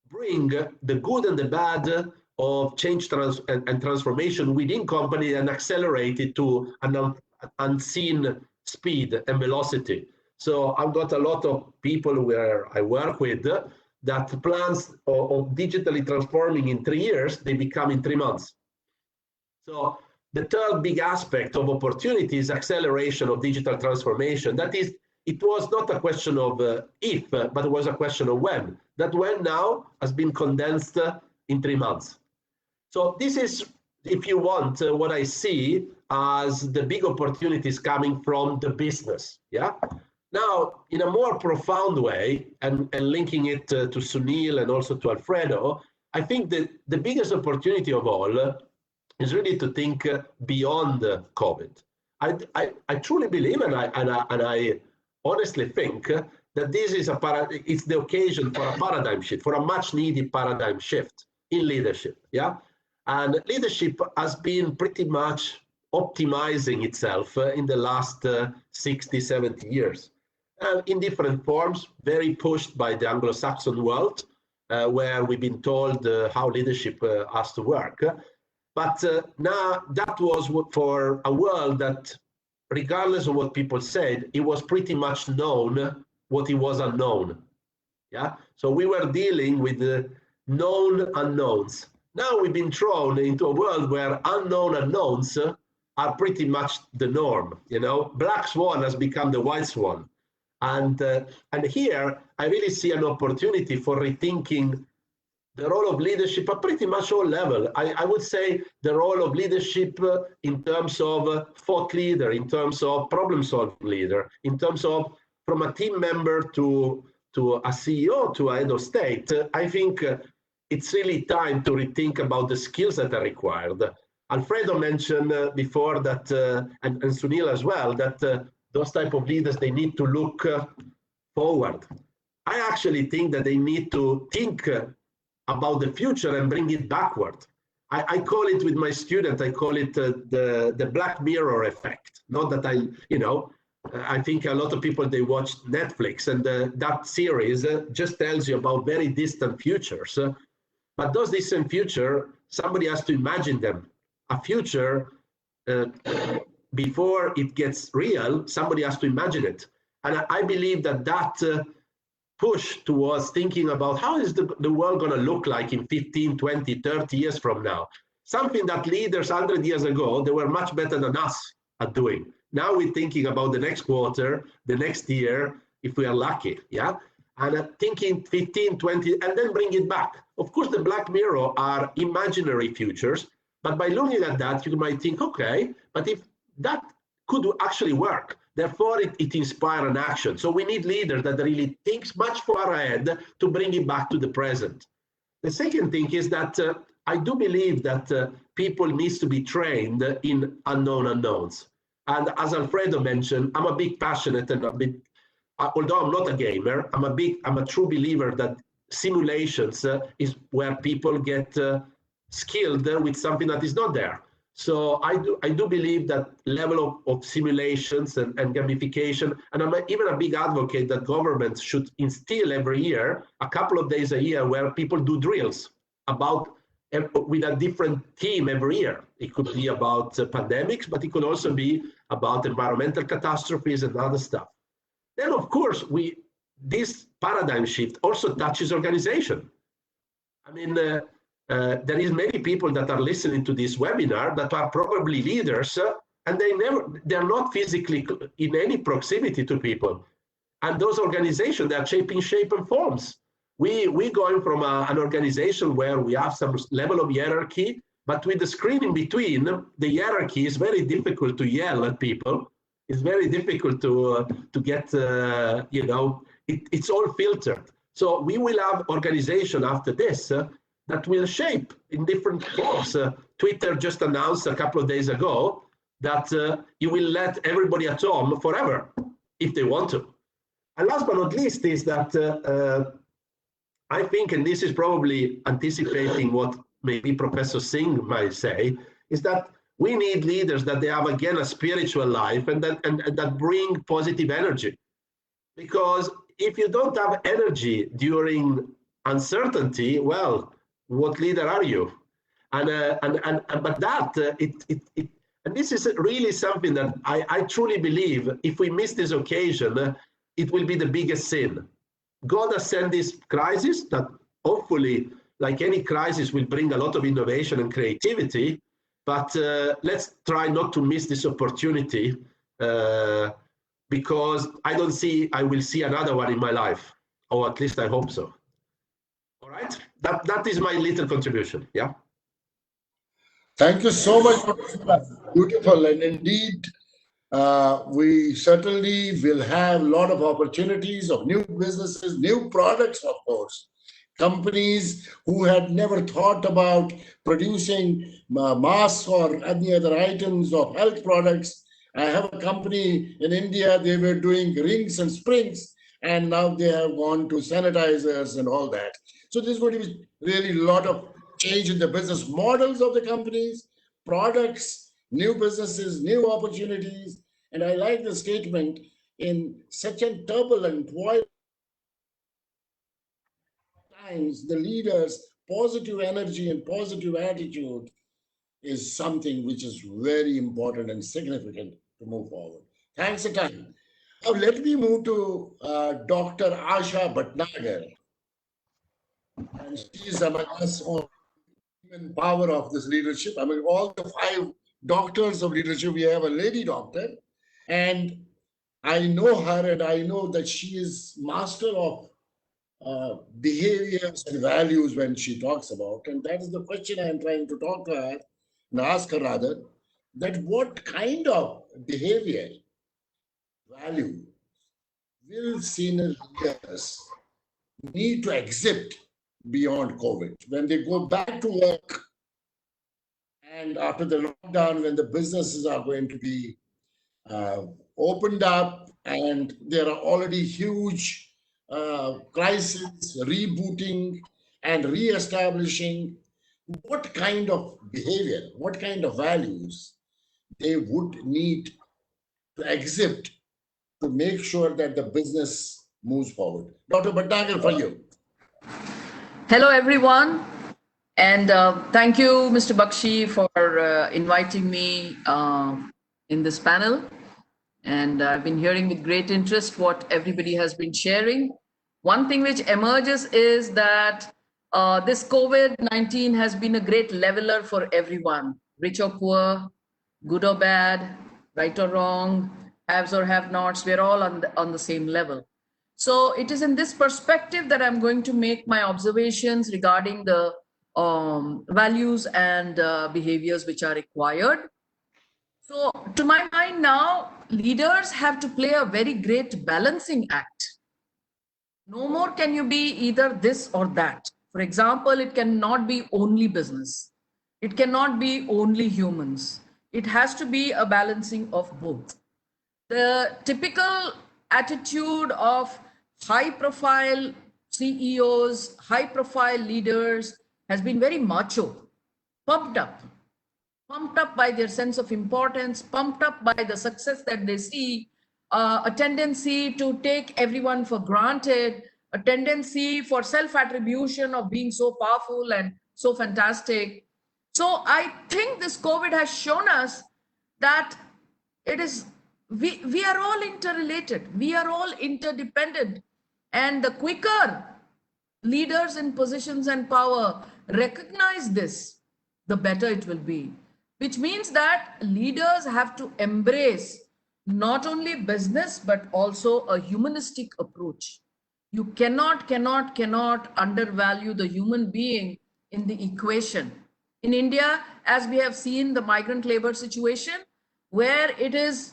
bring the good and the bad of change and transformation within company and accelerate it to an unseen speed and velocity. So I've got a lot of people where I work with that plans of digitally transforming in 3 years, they become in 3 months. So the third big aspect of opportunity is acceleration of digital transformation. That is, it was not a question of if, but it was a question of when. That when now has been condensed in 3 months. So this is, if you want, what I see as the big opportunities coming from the business. Yeah. Now, in a more profound way, and linking it to Sunil and also to Alfredo, I think that the biggest opportunity of all is really to think beyond COVID. I truly believe, and I honestly think that this is it's the occasion for a paradigm shift, for a much needed paradigm shift in leadership. Yeah, and leadership has been pretty much optimizing itself in the last 60, 70 years. In different forms, very pushed by the Anglo-Saxon world, where we've been told how leadership has to work. But now that was for a world that, regardless of what people said, it was pretty much known what it was unknown. Yeah. So we were dealing with the known unknowns. Now we've been thrown into a world where unknown unknowns are pretty much the norm. Black swan has become the white swan. And here I really see an opportunity for rethinking the role of leadership at pretty much all levels. I would say the role of leadership in terms of thought leader, in terms of problem-solving leader, in terms of from a team member to a CEO, to a head of state. I think it's really time to rethink about the skills that are required. Alfredo mentioned before that, and Sunil as well, that those type of leaders, they need to look forward. I actually think that they need to think about the future and bring it backward. I call it with my student, I call it the Black Mirror effect. Not that I think a lot of people, they watch Netflix, and that series just tells you about very distant futures. But those distant future, somebody has to imagine them. A future, before it gets real, somebody has to imagine it. And I believe that push towards thinking about how is the world going to look like in 15, 20, 30 years from now. Something that leaders 100 years ago, they were much better than us at doing. Now we're thinking about the next quarter, the next year, if we are lucky, yeah? And thinking 15, 20, and then bring it back. Of course, the Black Mirror are imaginary futures, but by looking at that, you might think, okay, but if that could actually work, therefore it inspires an action. So we need leaders that really thinks much far ahead to bring it back to the present. The second thing is that I do believe that people needs to be trained in unknown unknowns. And as Alfredo mentioned, I'm a big passionate and a bit, although I'm not a gamer, I'm a true believer that simulations is where people get skilled with something that is not there. So I do believe that level of simulations and gamification, and I'm even a big advocate that governments should instill every year a couple of days a year where people do drills about with a different theme every year. It could be about pandemics, but it could also be about environmental catastrophes and other stuff. Then, of course, this paradigm shift also touches organization. I mean, there is many people that are listening to this webinar that are probably leaders, and they're not physically in any proximity to people. And those organizations, they are shaping shape and forms. We going from an organization where we have some level of hierarchy, but with the screen in between, the hierarchy is very difficult to yell at people. It's very difficult to get, it's all filtered. So we will have organization after this that will shape in different forms. Twitter just announced a couple of days ago that you will let everybody at home forever if they want to. And last but not least is that I think, and this is probably anticipating what maybe Professor Singh might say, is that we need leaders that they have, again, a spiritual life and that bring positive energy. Because if you don't have energy during uncertainty, well, what leader are you? And this is really something that I truly believe, if we miss this occasion, it will be the biggest sin. God has sent this crisis that hopefully, like any crisis, will bring a lot of innovation and creativity, but let's try not to miss this opportunity because I will see another one in my life, or at least I hope so. All right, that is my little contribution. Yeah.
Thank you so much. Beautiful, and indeed, we certainly will have a lot of opportunities of new businesses, new products, of course. Companies who had never thought about producing masks or any other items of health products. I have a company in India, they were doing rings and springs, and now they have gone to sanitizers and all that. So there's going to be really a lot of change in the business models of the companies, products, new businesses, new opportunities. And I like the statement, in such a turbulent times, the leaders' positive energy and positive attitude is something which is very important and significant to move forward. Thanks a ton. Now let me move to Dr. Asha Bhatnagar. And she is among us on the power of this leadership. I mean, all the 5 doctors of leadership, we have a lady doctor. And I know her, and I know that she is master of behaviors and values when she talks about. And that is the question I am trying to talk to her and ask her rather, that what kind of behavior, value will senior leaders need to exhibit beyond COVID when they go back to work, and after the lockdown, when the businesses are going to be opened up and there are already huge crisis, rebooting, and re-establishing, what kind of behavior, what kind of values they would need to exhibit to make sure that the business moves forward. Dr. Bhatnagar, for you.
Hello, everyone. And thank you, Mr. Bakshi, for inviting me in this panel. And I've been hearing with great interest what everybody has been sharing. One thing which emerges is that this COVID-19 has been a great leveler for everyone, rich or poor, good or bad, right or wrong, haves or have-nots. We're all on the same level. So it is in this perspective that I'm going to make my observations regarding the values and behaviors which are required. So to my mind now, leaders have to play a very great balancing act. No more can you be either this or that. For example, it cannot be only business. It cannot be only humans. It has to be a balancing of both. The typical attitude of high profile CEOs, high profile leaders has been very macho, pumped up, by their sense of importance, pumped up by the success that they see, a tendency to take everyone for granted, a tendency for self attribution of being so powerful and so fantastic. So I think this COVID has shown us that it is we are all interrelated, we are all interdependent, and the quicker leaders in positions and power recognize this, the better it will be. Which means that leaders have to embrace not only business but also a humanistic approach. You cannot undervalue the human being in the equation. In India, as we have seen the migrant labor situation, where it is,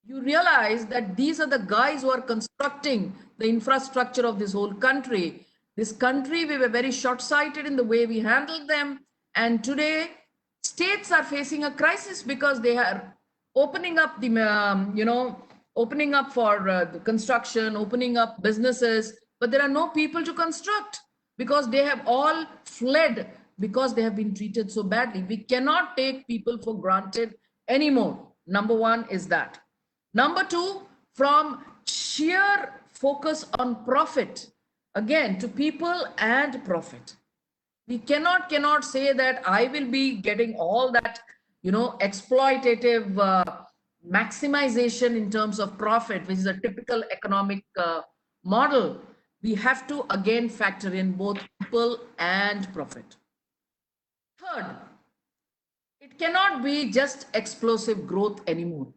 you realize that these are the guys who are constructing the infrastructure of this whole country. This country, we were very short-sighted in the way we handled them. And today, states are facing a crisis because they are opening up the, opening up for the construction, opening up businesses, but there are no people to construct because they have all fled because they have been treated so badly. We cannot take people for granted anymore. Number one is that. Number two, from sheer focus on profit, again, to people and profit. We cannot say that I will be getting all that, exploitative maximization in terms of profit, which is a typical economic model. We have to again factor in both people and profit. Third, it cannot be just explosive growth anymore.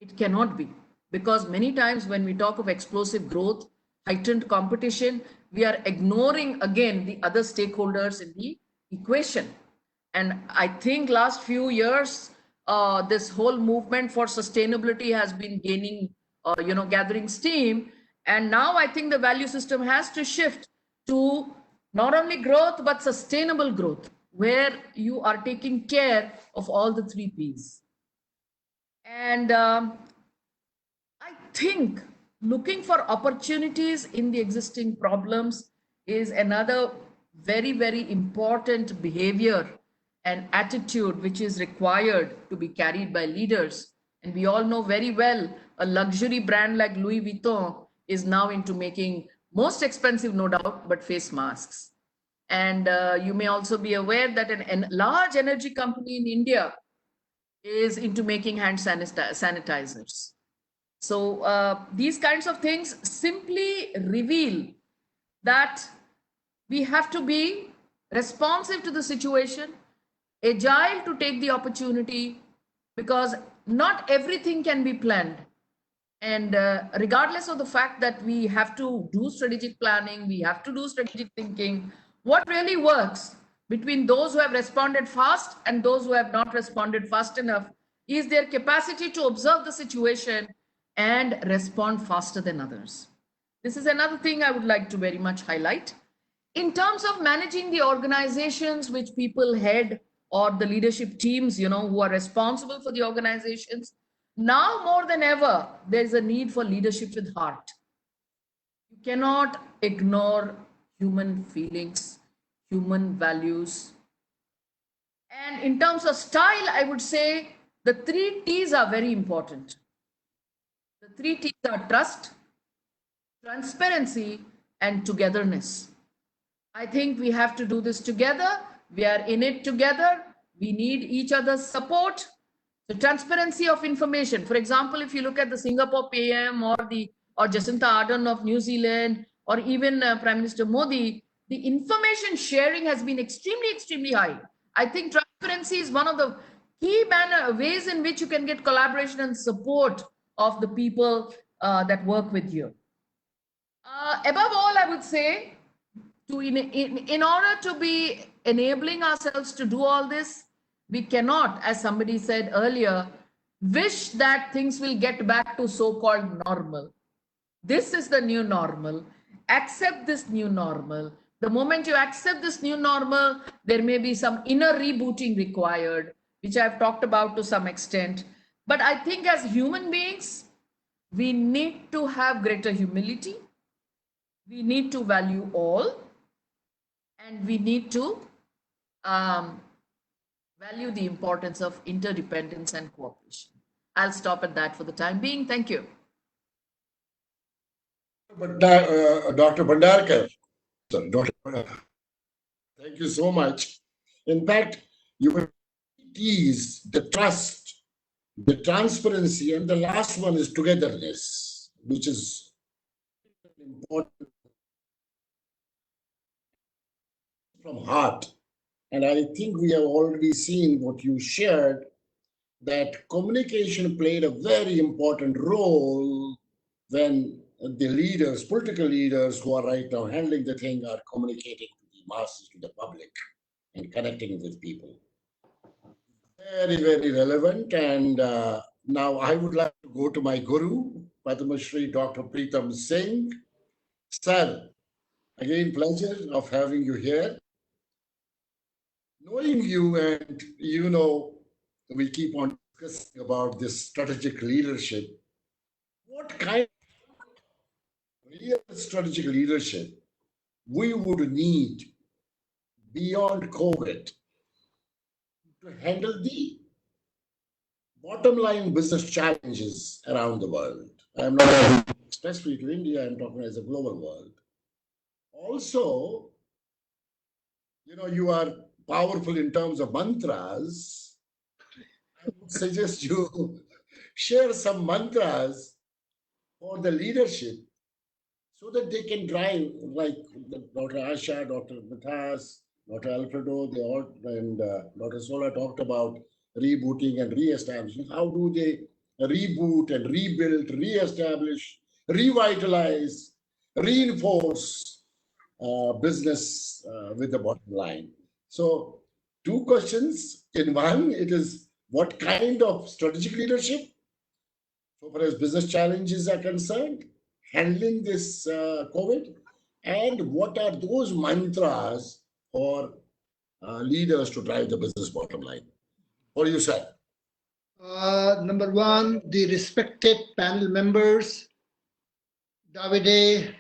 It cannot be, because many times when we talk of explosive growth, heightened competition, we are ignoring again the other stakeholders in the equation. And I think last few years, this whole movement for sustainability has been gaining, gathering steam. And now I think the value system has to shift to not only growth, but sustainable growth, where you are taking care of all the three P's. And I think looking for opportunities in the existing problems is another very, very important behavior and attitude which is required to be carried by leaders. And we all know very well a luxury brand like Louis Vuitton is now into making most expensive, no doubt, but face masks. And you may also be aware that a large energy company in India is into making hand sanitizers. So these kinds of things simply reveal that we have to be responsive to the situation, agile to take the opportunity, because not everything can be planned. And regardless of the fact that we have to do strategic planning, we have to do strategic thinking, what really works between those who have responded fast and those who have not responded fast enough is their capacity to observe the situation and respond faster than others. This is another thing I would like to very much highlight. In terms of managing the organizations which people head, or the leadership teams, who are responsible for the organizations, now more than ever, there's a need for leadership with heart. You cannot ignore human feelings, human values. And in terms of style, I would say the three T's are very important. The three T's are trust, transparency, and togetherness. I think we have to do this together. We are in it together. We need each other's support. The transparency of information. For example, if you look at the Singapore PM or Jacinta Ardern of New Zealand or even Prime Minister Modi, the information sharing has been extremely high. I think transparency is one of the key ways in which you can get collaboration and support of the people that work with you. Above all, I would say in order to be enabling ourselves to do all this, we cannot, as somebody said earlier, wish that things will get back to so-called normal. This is the new normal. Accept this new normal. The moment you accept this new normal, there may be some inner rebooting required, which I've talked about to some extent. But I think as human beings, we need to have greater humility. We need to value all, and we need to value the importance of interdependence and cooperation. I'll stop at that for the time being. Thank you.
But Dr. Bhandarkar, sorry, Dr. Thank you so much. In fact, your T's, the trust, the transparency, and the last one is togetherness, which is important from heart. And I think we have already seen what you shared, that communication played a very important role when the leaders, political leaders who are right now handling the thing, are communicating to the masses, to the public, and connecting with people. Very relevant. And now I would like to go to my guru, Padma Shri Dr. Preetam Singh. Sir, again, pleasure of having you here. Knowing you, and we keep on discussing about this strategic leadership. What kind of real strategic leadership we would need beyond COVID to handle the bottom line business challenges around the world? I'm not talking specifically to India, I'm talking as a global world. Also, you are powerful in terms of mantras. I would suggest you share some mantras for the leadership so that they can drive, like Dr. Asha, Dr. Matthias, Dr. Alfredo, and Dr. Sola talked about rebooting and re-establishing. How do they reboot and rebuild, re-establish, revitalize, reinforce business with the bottom line? So, two questions in one. It is, what kind of strategic leadership, so far as business challenges are concerned, handling this COVID, and what are those mantras for leaders to drive the business bottom line? What do you say?
Number one, the respected panel members, Davide,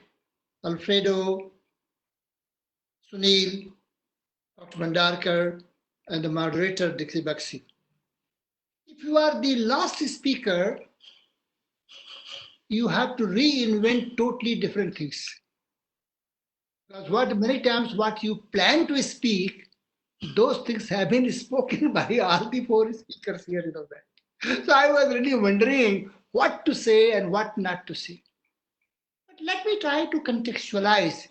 Alfredo, Sunil, Dr. Bhandarkar, and the moderator, Dixie Bakshi. If you are the last speaker, you have to reinvent totally different things. Because many times what you plan to speak, those things have been spoken by all the four speakers here. That. So I was really wondering what to say and what not to say. But let me try to contextualize.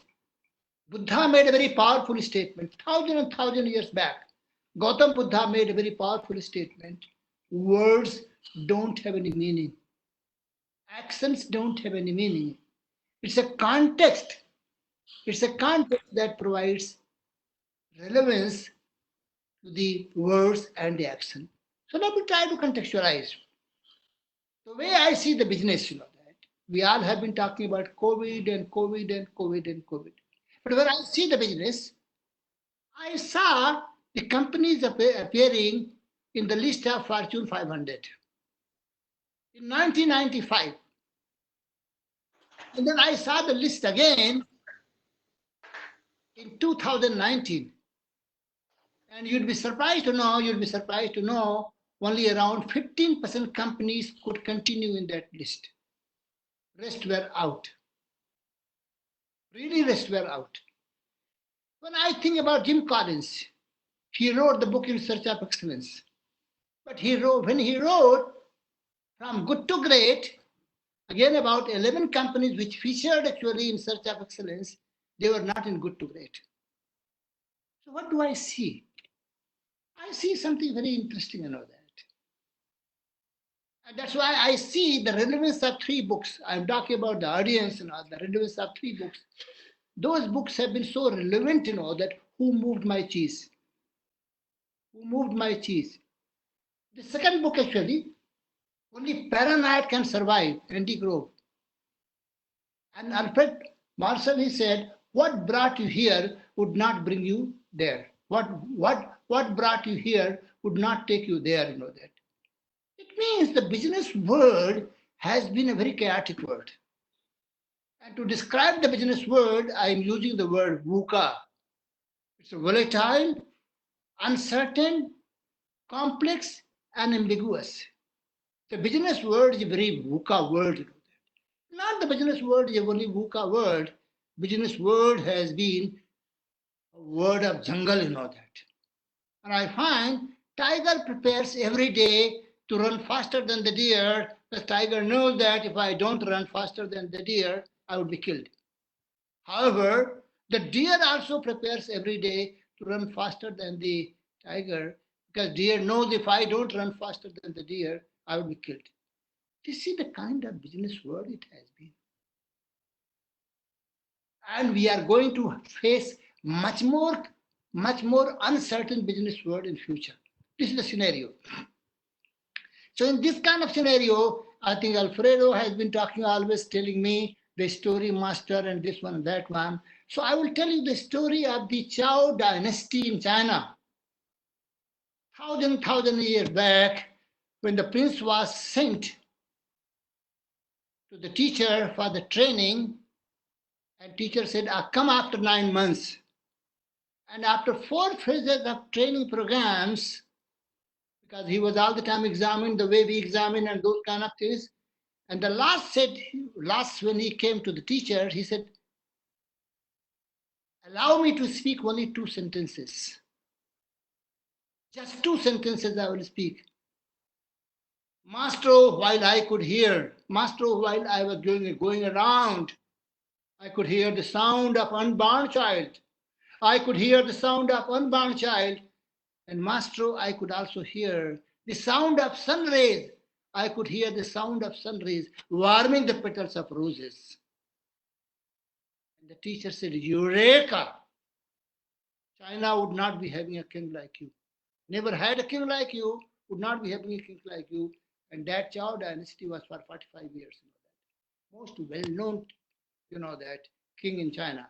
Buddha made a very powerful statement, thousand years back. Gautam Buddha made a very powerful statement. Words don't have any meaning. Actions don't have any meaning. It's a context. It's a context that provides relevance to the words and the action. So let me try to contextualize. The way I see the business, that we all have been talking about COVID and COVID and COVID and COVID. But when I see the business, I saw the companies appearing in the list of Fortune 500. In 1995, And then I saw the list again in 2019. And you'd be surprised to know, only around 15% companies could continue in that list. Rest were out. Really, rest were out. When I think about Jim Collins, he wrote the book In Search of Excellence. But when he wrote From Good to Great, again about 11 companies which featured actually in Search of Excellence, they were not in Good to Great. So what do I see? I see something very interesting that. And that's why I see the relevance of 3 books. I'm talking about the audience and the relevance of 3 books. Those books have been so relevant, that Who Moved My Cheese? Who Moved My Cheese? The second book actually, Only Paranoid Can Survive, Andy Grove. And Alfred Marshall, he said, what brought you here would not bring you there. What brought you here would not take you there, that. It means the business world has been a very chaotic world. And to describe the business world, I am using the word VUCA. It's volatile, uncertain, complex, and ambiguous. The business world is a very VUCA world. Not the business world is only VUCA world. Business world has been a word of jungle, that. And I find tiger prepares every day to run faster than the deer. The tiger knows that if I don't run faster than the deer, I would be killed. However, the deer also prepares every day to run faster than the tiger, because deer knows if I don't run faster than the deer, I will be killed. You see the kind of business world it has been. And we are going to face much more uncertain business world in future. This is the scenario. So in this kind of scenario, I think Alfredo has been talking, always telling me the story master and this one and that one. So I will tell you the story of the Zhou dynasty in China. Thousand years back, when the prince was sent to the teacher for the training, and teacher said, I'll come after 9 months. And after 4 phases of training programs, because he was all the time examined the way we examine and those kind of things, and the last when he came to the teacher, he said, allow me to speak only 2 sentences. Just 2 sentences I will speak. Master, while I could hear, while I was going around, I could hear the sound of unborn child. I could hear the sound of unborn child. And master, I could also hear the sound of sun rays. I could hear the sound of sun rays warming the petals of roses. And the teacher said, Eureka! China would not be having a king like you. Never had a king like you, would not be having a king like you. And that Zhou dynasty was for 45 years. Most well-known, that king in China.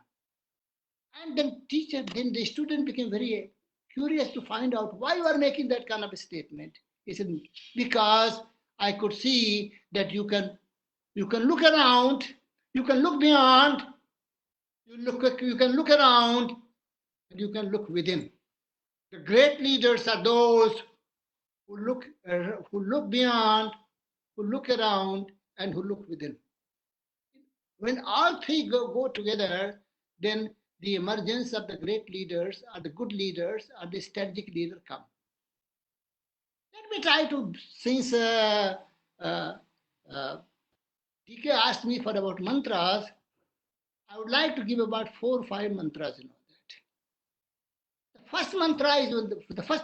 And then the student became very curious to find out why you are making that kind of a statement. He said, because I could see that you can look around, you can look beyond, you can look around, and you can look within. The great leaders are those who look beyond, who look around, and who look within. When all 3 go together, then the emergence of the great leaders or the good leaders or the strategic leader come. Let me try to, since DK asked me for about mantras, I would like to give about 4 or 5 mantras. The first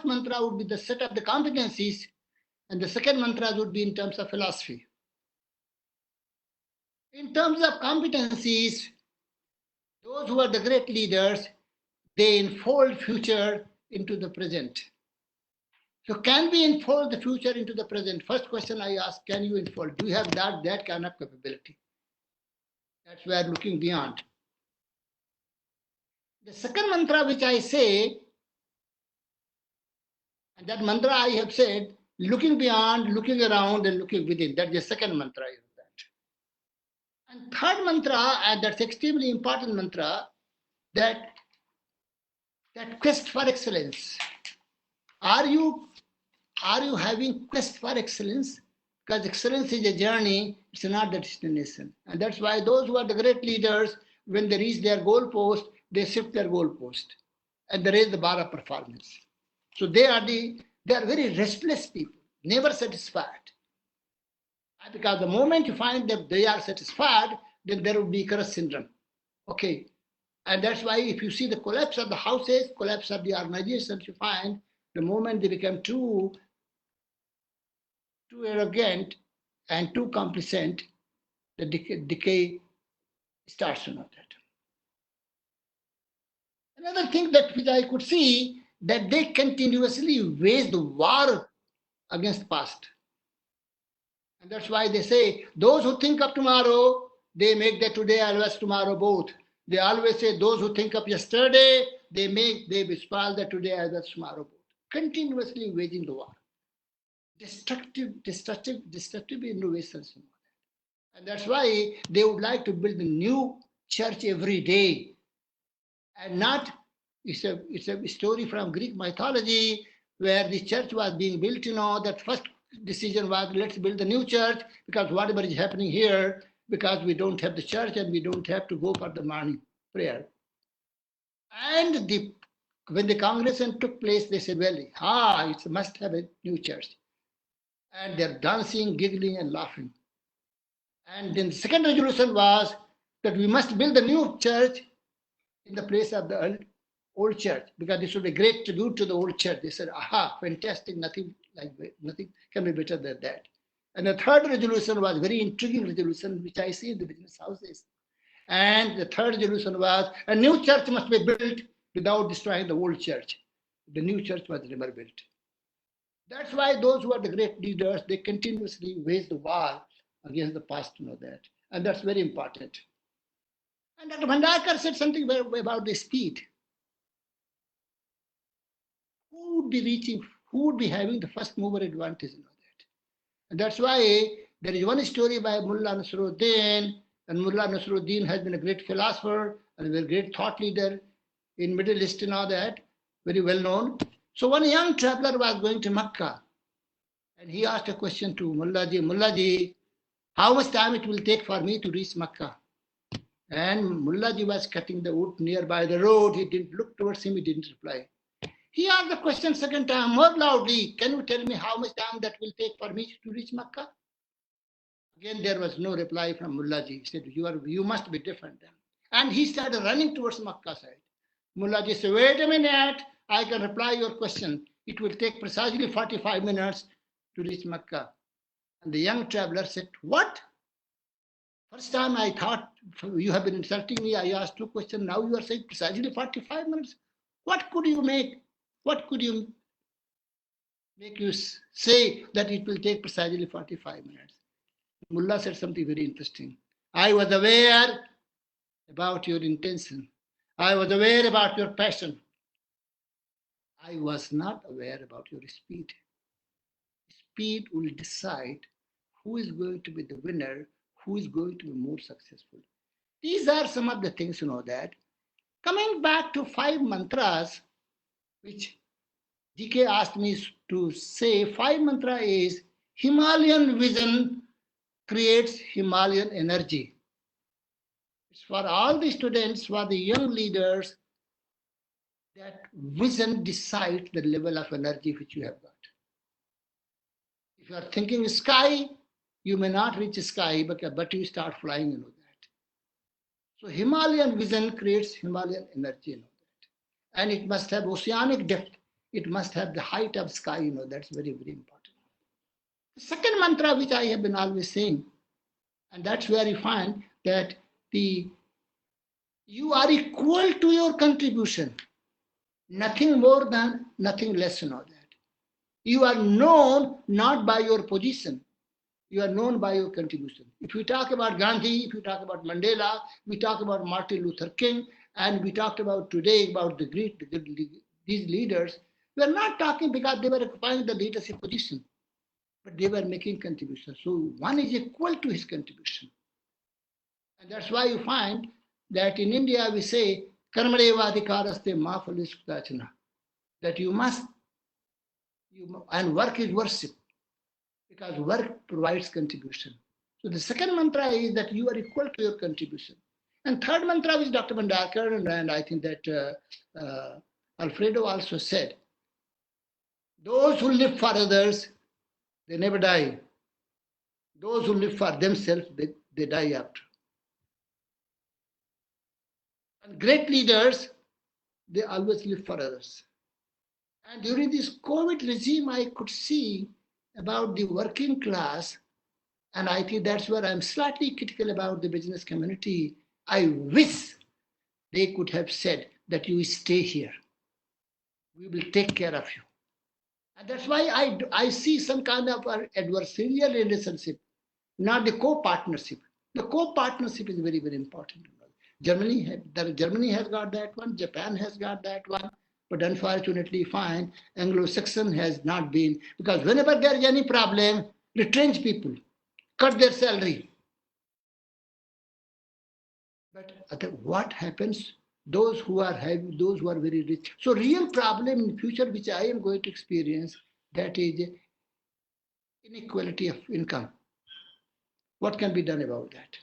mantra would be the set of the competencies, and the second mantra would be in terms of philosophy. In terms of competencies, those who are the great leaders, they unfold future into the present. So can we unfold the future into the present? First question I ask, can you unfold? Do you have that kind of capability? That's where looking beyond. The second mantra which I say, and that mantra I have said, looking beyond, looking around, and looking within. That's the second mantra. And third mantra, and that's extremely important mantra, that quest for excellence. Are you having quest for excellence? Because excellence is a journey, it's not the destination. And that's why those who are the great leaders, when they reach their goal post, they shift their goal post and they raise the bar of performance. So they are very restless people, never satisfied. Because the moment you find that they are satisfied, then there will be Icarus syndrome. Okay. And that's why if you see the collapse of the houses, collapse of the organizations, you find the moment they become too arrogant and too complacent, the decay starts to know that. Another thing that which I could see, that they continuously wage the war against past. And that's why they say, those who think of tomorrow, they make the today as well as tomorrow both. They always say, those who think of yesterday, they spoil the today as well as tomorrow both. Continuously waging the war. Destructive innovations. And that's why they would like to build a new church every day. And not, it's a story from Greek mythology where the church was being built, that first decision was, let's build a new church because whatever is happening here, because we don't have the church and we don't have to go for the morning prayer. And when the congregation took place, they said, well, it must have a new church. And they're dancing, giggling, and laughing. And then the second resolution was that we must build a new church in the place of the old church, because this would be a great tribute to the old church. They said, fantastic, nothing can be better than that. And the third resolution was very intriguing resolution, which I see in the business houses. And the third resolution was a new church must be built without destroying the old church. The new church was never built. That's why those who are the great leaders, they continuously wage the war against the past, that. And that's very important. And Dr. Bhandakar said something about the speed. Who would be having the first mover advantage in all that? And that's why there is one story by Mullah Nasruddin, and Mullah Nasruddin has been a great philosopher and a great thought leader in Middle East and all that, very well known. So one young traveler was going to Makkah, and he asked a question to Mullaji, how much time it will take for me to reach Makkah? And Mullaji was cutting the wood nearby the road. He didn't look towards him. He didn't reply. He asked the question second time, more loudly, can you tell me how much time that will take for me to reach Makkah? Again, there was no reply from Mullaji. He said, you must be different then. And he started running towards Makkah side. Mullaji said, wait a minute, I can reply your question. It will take precisely 45 minutes to reach Makkah. And the young traveler said, what? First time I thought you have been insulting me. I asked two questions. Now you are saying precisely 45 minutes. What could you make you say that it will take precisely 45 minutes? Mullah said something very interesting. I was aware about your intention. I was aware about your passion. I was not aware about your speed. Speed will decide who is going to be the winner, who is going to be more successful. These are some of the things that. Coming back to 5 mantras, which GK asked me to say, 5 mantra is Himalayan vision creates Himalayan energy. It's for all the students, for the young leaders, that vision decides the level of energy which you have got. If you are thinking sky, you may not reach sky, but you start flying, that. So Himalayan vision creates Himalayan energy, that. And it must have oceanic depth. It must have the height of sky, that's very, very important. The second mantra, which I have been always saying, and that's where you find that you are equal to your contribution. Nothing more than, nothing less, that. You are known not by your position. You are known by your contribution. If we talk about Gandhi, if we talk about Mandela, we talk about Martin Luther King, and we talked about today about these leaders, we are not talking because they were occupying the leadership position, but they were making contributions. So one is equal to his contribution. And that's why you find that in India we say, Karmadevadikaraste ma phalisutachana, that you must, and work is worship, because work provides contribution. So the second mantra is that you are equal to your contribution. And third mantra is Dr. Bhandarkar, and I think that Alfredo also said, those who live for others, they never die. Those who live for themselves, they die after. And great leaders, they always live for others. And during this COVID regime, I could see about the working class, and I think that's where I'm slightly critical about the business community. I wish they could have said that you stay here. We will take care of you. And that's why I see some kind of adversarial relationship, not the co-partnership. The co-partnership is very, very important. Germany has got that one, Japan has got that one, but unfortunately, fine, Anglo-Saxon has not been, because whenever there is any problem, retrench people, cut their salary. But what happens? Those who are heavy, those who are very rich. So real problem in future, which I am going to experience, that is inequality of income. What can be done about that?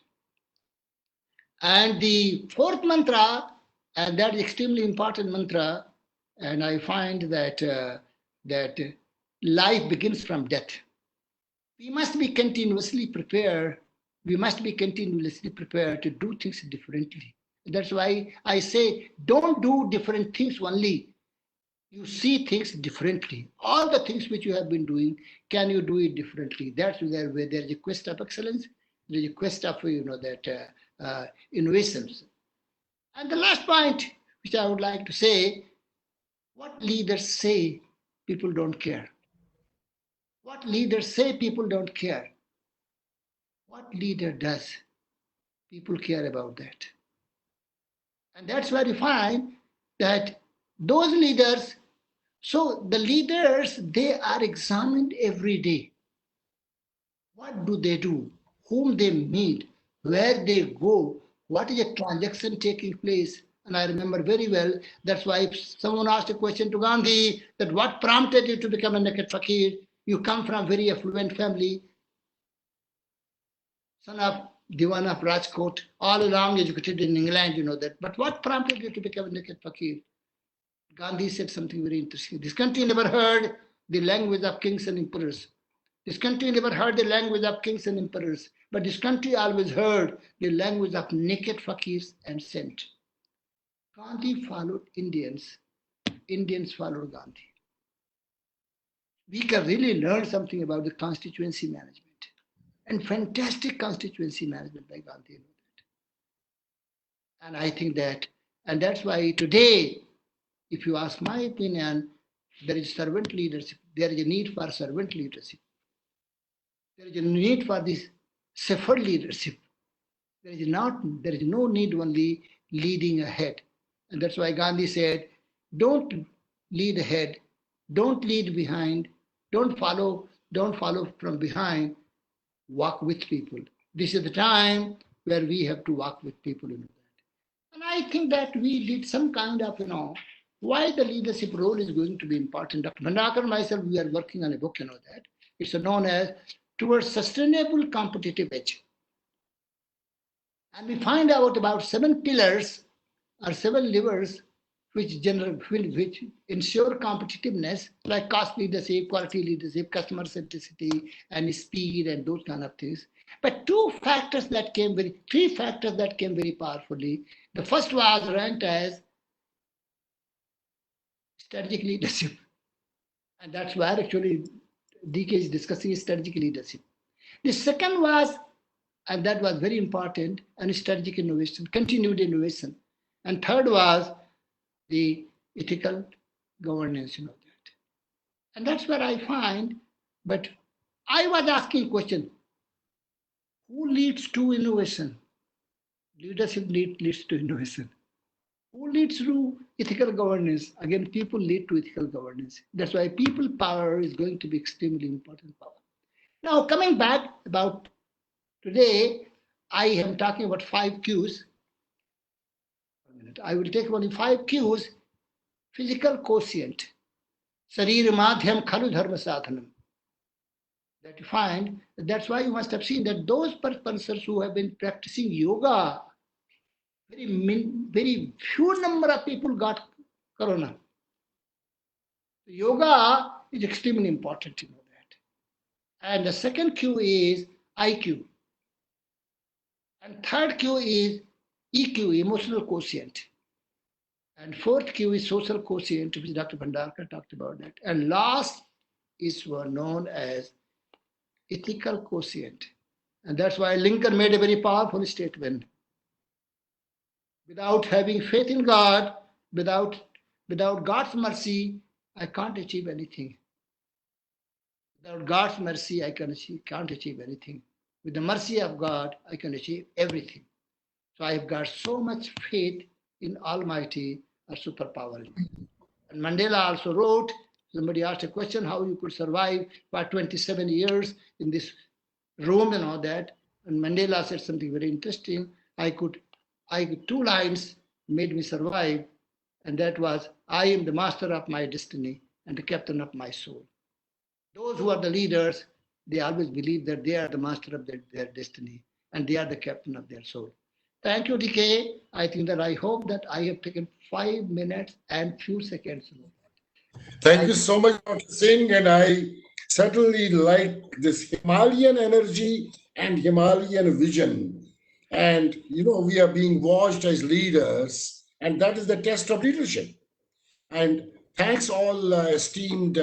And the fourth mantra, and that is extremely important mantra, and I find that life begins from death. We must be continuously prepared. We must be continuously prepared to do things differently. That's why I say, don't do different things only. You see things differently. All the things which you have been doing, can you do it differently? That's where there is a quest of excellence. There is a quest of innovations. And the last point, which I would like to say, what leaders say, people don't care. What leaders say, people don't care. What leader does, people care about that. And that's where you find that those leaders, so the leaders, they are examined every day. What do they do? Whom they meet? Where they go? What is a transaction taking place? And I remember very well, that's why if someone asked a question to Gandhi, that what prompted you to become a naked fakir? You come from a very affluent family, son of Diwan of Rajkot, all along educated in England, you know that. But what prompted you to become a naked fakir? Gandhi said something very interesting. This country never heard the language of kings and emperors. This country never heard the language of kings and emperors, but this country always heard the language of naked fakirs and saints. Gandhi followed Indians. Indians followed Gandhi. We can really learn something about the constituency management, and fantastic constituency management by Gandhi. And I think that, and that's why today, if you ask my opinion, there is servant leadership. There is a need for servant leadership. There is a need for this shepherd leadership. There is no need only leading ahead. And that's why Gandhi said, don't lead ahead, don't lead behind, don't follow from behind, walk with people. This is the time where we have to walk with people. You know that. And I think that we did some kind of, why the leadership role is going to be important. Dr. Bhandarkar and myself, we are working on a book, that. It's known as Towards Sustainable Competitive Edge. And we find out about 7 pillars or 7 levers which ensure competitiveness, like cost leadership, quality leadership, customer centricity, and speed, and those kind of things. But 3 factors that came very powerfully. The first was ranked as strategic leadership. And that's where actually DK is discussing strategic leadership. The second was, and that was very important, and strategic innovation, continued innovation. And third was the ethical governance, that. And that's where I find, but I was asking question, who leads to innovation? Leadership leads to innovation. Who leads to ethical governance? Again, people lead to ethical governance. That's why people power is going to be extremely important power. Now, coming back about today, I am talking about 5 Qs. I will take only 5 Qs. Physical quotient. Sarir madhyam khalu dharma sadhanam. That you find, that's why you must have seen that those persons who have been practicing yoga, very few number of people got corona. Yoga is extremely important to know that. And the second Q is IQ. And third Q is EQ, emotional quotient. And fourth Q is social quotient, which Dr. Bhandarkar talked about that. And last is known as ethical quotient. And that's why Lincoln made a very powerful statement. Without having faith in God, without God's mercy, I can't achieve anything. Without God's mercy, can't achieve anything. With the mercy of God, I can achieve everything. So I have got so much faith in Almighty, a superpower. And Mandela also wrote, somebody asked a question, how you could survive for 27 years in this room and all that. And Mandela said something very interesting. Two lines made me survive, and that was, I am the master of my destiny and the captain of my soul. Those who are the leaders, they always believe that they are the master of their destiny and they are the captain of their soul. Thank you, DK. I hope that I have taken 5 minutes and few seconds.
Thank you so much, Dr. Singh, and I certainly like this Himalayan energy and Himalayan vision. And, we are being watched as leaders, and that is the test of leadership. And thanks all esteemed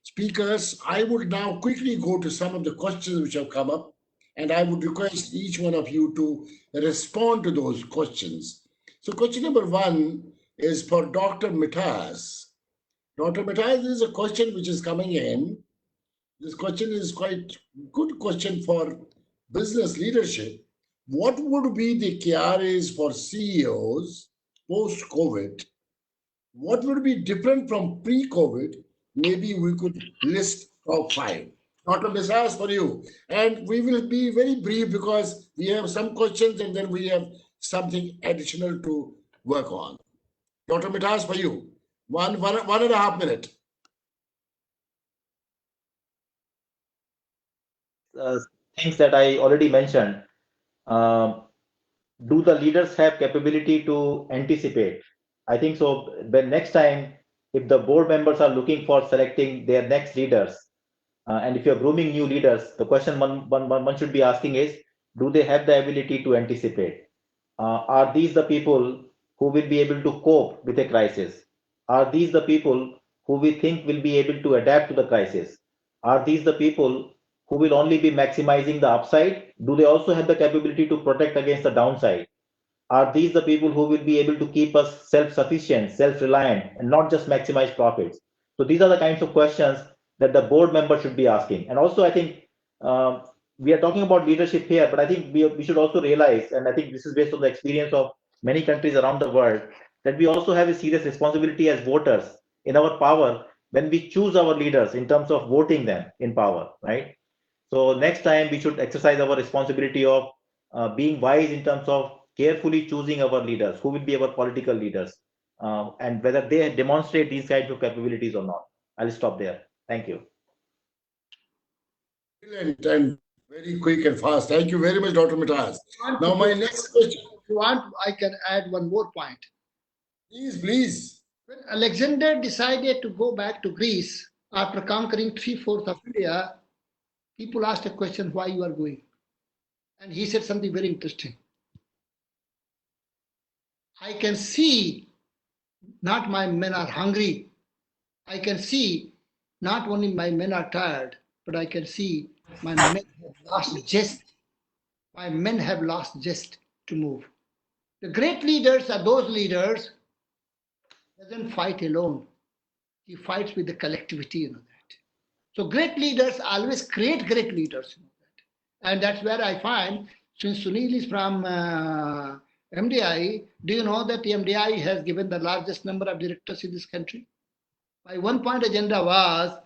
speakers. I would now quickly go to some of the questions which have come up, and I would request each one of you to respond to those questions. So question number 1 is for Dr. Mithas. Dr. Mithas, this is a question which is coming in. This question is quite good question for business leadership. What would be the KRAs for CEOs post-COVID? What would be different from pre-COVID? Maybe we could list top 5. Dr. Mithas, for you. And we will be very brief because we have some questions and then we have something additional to work on. Dr. Mithas, for you. One and a half minute.
Things that I already mentioned. Do the leaders have capability to anticipate? I think so. When next time, if the board members are looking for selecting their next leaders, and if you're grooming new leaders, the question one should be asking is, do they have the ability to anticipate? Are these the people who will be able to cope with a crisis? Are these the people who we think will be able to adapt to the crisis? Are these the people who will only be maximizing the upside? Do they also have the capability to protect against the downside? Are these the people who will be able to keep us self-sufficient, self-reliant, and not just maximize profits? So these are the kinds of questions that the board member should be asking. And also, I think we are talking about leadership here, but I think we should also realize, and I think this is based on the experience of many countries around the world, that we also have a serious responsibility as voters in our power when we choose our leaders in terms of voting them in power, right? So next time we should exercise our responsibility of being wise in terms of carefully choosing our leaders, who will be our political leaders, and whether they demonstrate these kinds of capabilities or not. I'll stop there. Thank you.
Brilliant and very quick and fast. Thank you very much, Dr. Mithas. Now, my next question.
If you want, I can add one more point.
Please, please.
When Alexander decided to go back to Greece after conquering 3/4 of India, people asked a question, why you are going? And he said something very interesting. I can see not my men are hungry. I can see not only my men are tired, but I can see my men have lost zest. My men have lost zest to move. The great leaders are those leaders who doesn't fight alone. He fights with the collectivity, that. So great leaders always create great leaders, that. And that's where I find, since Sunil is from MDI, do you know that MDI has given the largest number of directors in this country? My 1 point agenda was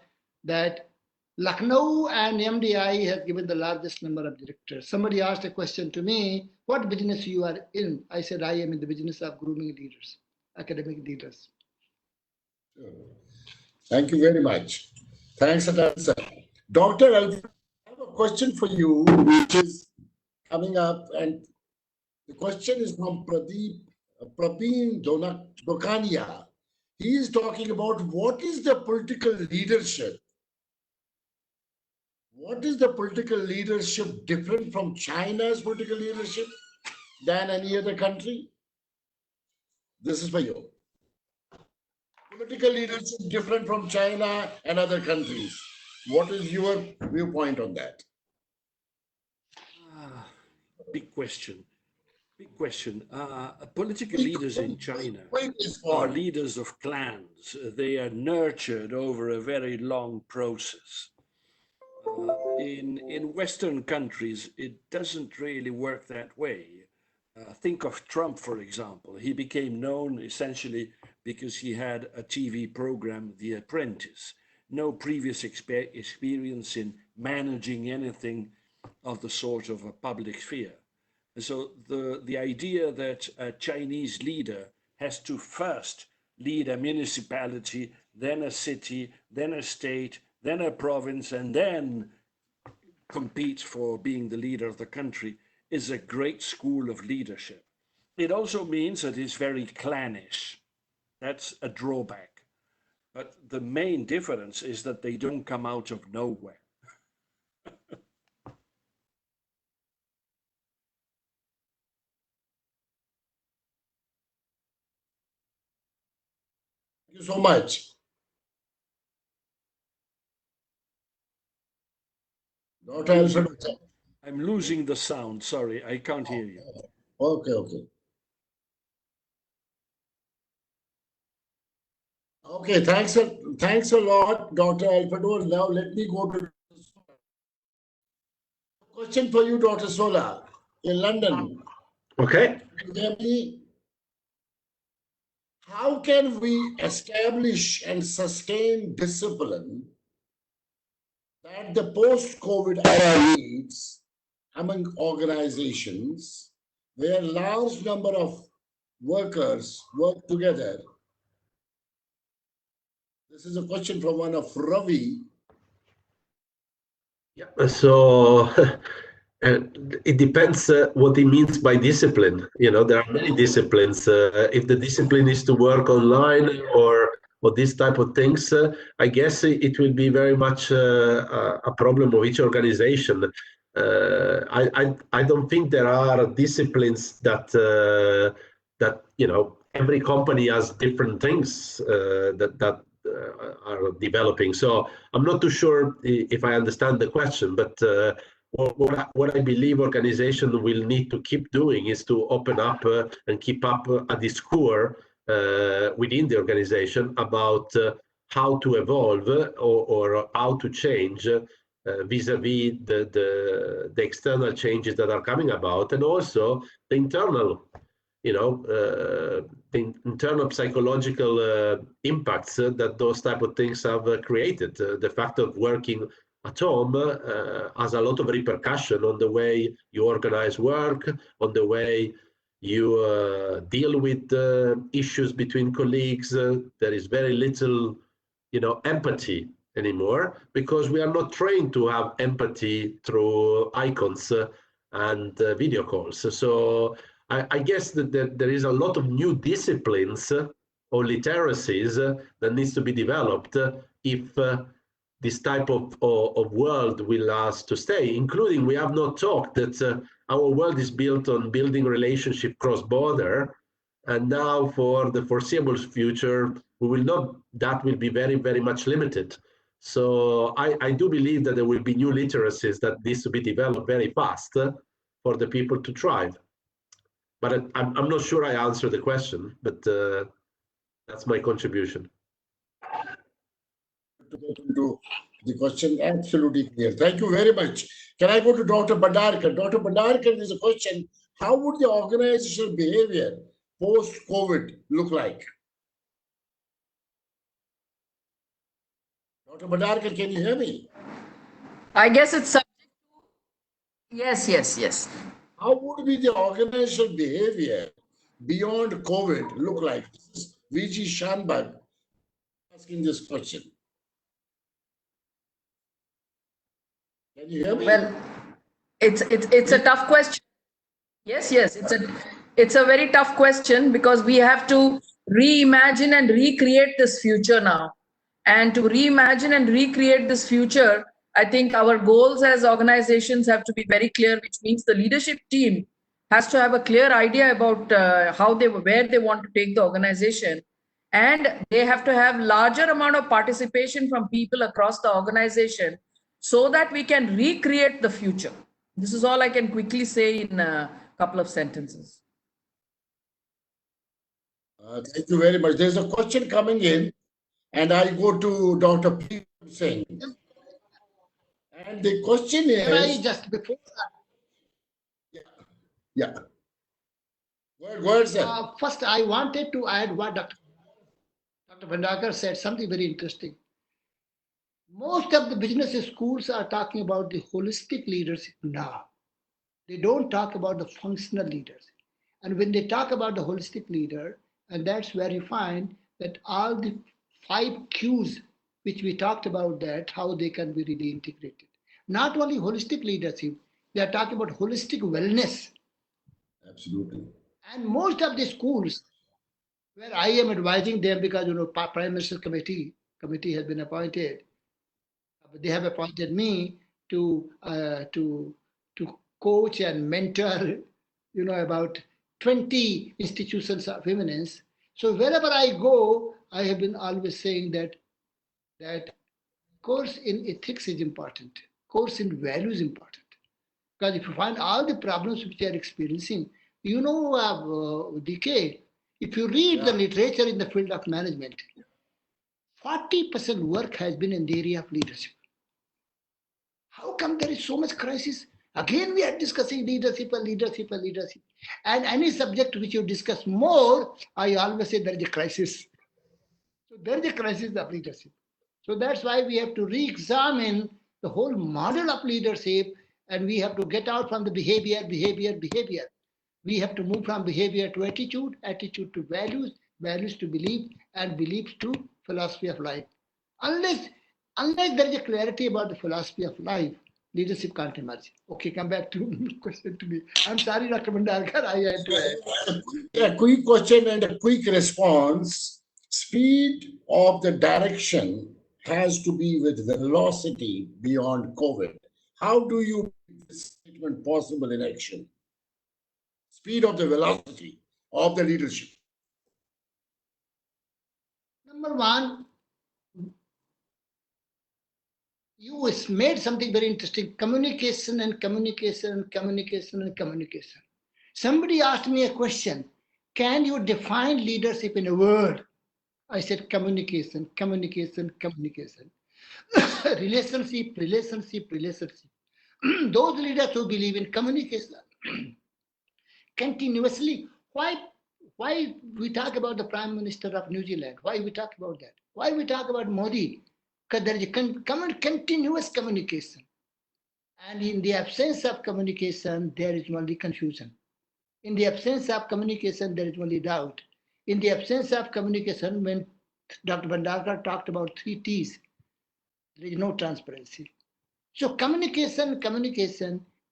that Lucknow and MDI have given the largest number of directors. Somebody asked a question to me, what business you are in? I said, I am in the business of grooming leaders, academic leaders.
Thank you very much. Thanks for that, sir. Dr. Alfred, I have a question for you, which is coming up, and the question is from Prabeen Dokania. He is talking about what is the political leadership? What is the political leadership different from China's political leadership than any other country? This is for you. Political leadership different from China and other countries. What is your viewpoint on that?
Big question. Big question. Political leaders in China are leaders of clans. They are nurtured over a very long process. In Western countries, it doesn't really work that way. Think of Trump, for example. He became known essentially because he had a TV program, The Apprentice. No previous experience in managing anything of the sort of a public sphere. So the idea that a Chinese leader has to first lead a municipality, then a city, then a state, then a province, and then compete for being the leader of the country is a great school of leadership. It also means that it's very clannish. That's a drawback. But the main difference is that they don't come out of nowhere.
Thank you so much. Dr. Alfred.
I'm losing the sound. Sorry, I can't hear you.
Okay. Okay, thanks a lot, Dr. Alfredo. Now let me go to question for you, Dr. Sola, in London.
Okay.
How can we establish and sustain discipline that the post-COVID era needs among organizations where large number of workers work together? This is a question from one of Ravi.
Yeah. So it depends what he means by discipline. There are many disciplines. If the discipline is to work online or these type of things, I guess it will be very much a problem of each organization. I don't think there are disciplines that every company has different things that are developing. So I'm not too sure if I understand the question, but what I believe organizations will need to keep doing is to open up and keep up a discourse within the organization about how to evolve or how to change vis-a-vis the external changes that are coming about, and also the internal the internal psychological impacts that those type of things have created. The fact of working at home has a lot of repercussion on the way you organize work, on the way you deal with issues between colleagues. There is very little, empathy anymore, because we are not trained to have empathy through icons and video calls. So I guess that there is a lot of new disciplines or literacies that needs to be developed if this type of world will last to stay, including we have not talked that our world is built on building relationship cross-border, and now for the foreseeable future, that will be very, very much limited. So I do believe that there will be new literacies that needs to be developed very fast for the people to thrive. But I'm not sure I answered the question, but that's my contribution.
To get into the question, absolutely clear. Thank you very much. Can I go to Dr. Bhandarkar? Dr. Bhandarkar, there's a question. How would the organizational behavior post-COVID look like? Dr. Bhandarkar, can you hear me?
I guess it's yes, yes, yes.
How would be the organizational behavior beyond COVID look like? This is VG Shanbag asking this question. Can you hear me?
Well, it's a tough question. Yes, yes, it's a very tough question because we have to reimagine and recreate this future now. And to reimagine and recreate this future, I think our goals as organizations have to be very clear, which means the leadership team has to have a clear idea about where they want to take the organization, and they have to have larger amount of participation from people across the organization so that we can recreate the future. This is all I can quickly say in a couple of sentences.
Thank you very much. There's a question coming in, and I go to Dr. P. Singh. And the question
Can I
is,
just before
yeah. Go ahead, sir.
first I wanted to add what Dr. Bhandakar said, something very interesting. Most of the business schools are talking about the holistic leadership now. They don't talk about the functional leaders. And when they talk about the holistic leader, and that's where you find that all the 5 Qs which we talked about, that how they can be really integrated. Not only holistic leadership, they are talking about holistic wellness.
Absolutely.
And most of the schools where I am advising them, because Prime Minister's committee has been appointed. They have appointed me to coach and mentor, about 20 institutions of eminence. So wherever I go, I have been always saying that course in ethics is important, course in value is important. Because if you find all the problems which they are experiencing, DK, if you read the literature in the field of management, 40% work has been in the area of leadership. How come there is so much crisis? Again, we are discussing leadership and leadership and leadership. And any subject which you discuss more, I always say there is a crisis. So there is a crisis of leadership. So that's why we have to re-examine the whole model of leadership, and we have to get out from the behavior. We have to move from behavior to attitude, attitude to values, values to belief, and beliefs to philosophy of life. Unless there is a clarity about the philosophy of life, leadership can't emerge. Okay, come back to question to me. I'm sorry, Dr. Bhandakar, I had to add.
A quick question and a quick response. Speed of the direction has to be with velocity beyond COVID. How do you make this statement possible in action? Speed of the velocity of the leadership.
Number one, you made something very interesting: communication and communication and communication and communication. Somebody asked me a question: can you define leadership in a word? I said communication, communication, communication. Relationship, relationship, relationship. Those leaders who believe in communication continuously, why we talk about the Prime Minister of New Zealand? Why we talk about that? Why we talk about Modi? Because there is a continuous communication. And in the absence of communication, there is only confusion. In the absence of communication, there is only doubt. In the absence of communication, when Dr. Bhandakar talked about 3 T's, there is no transparency. So communication,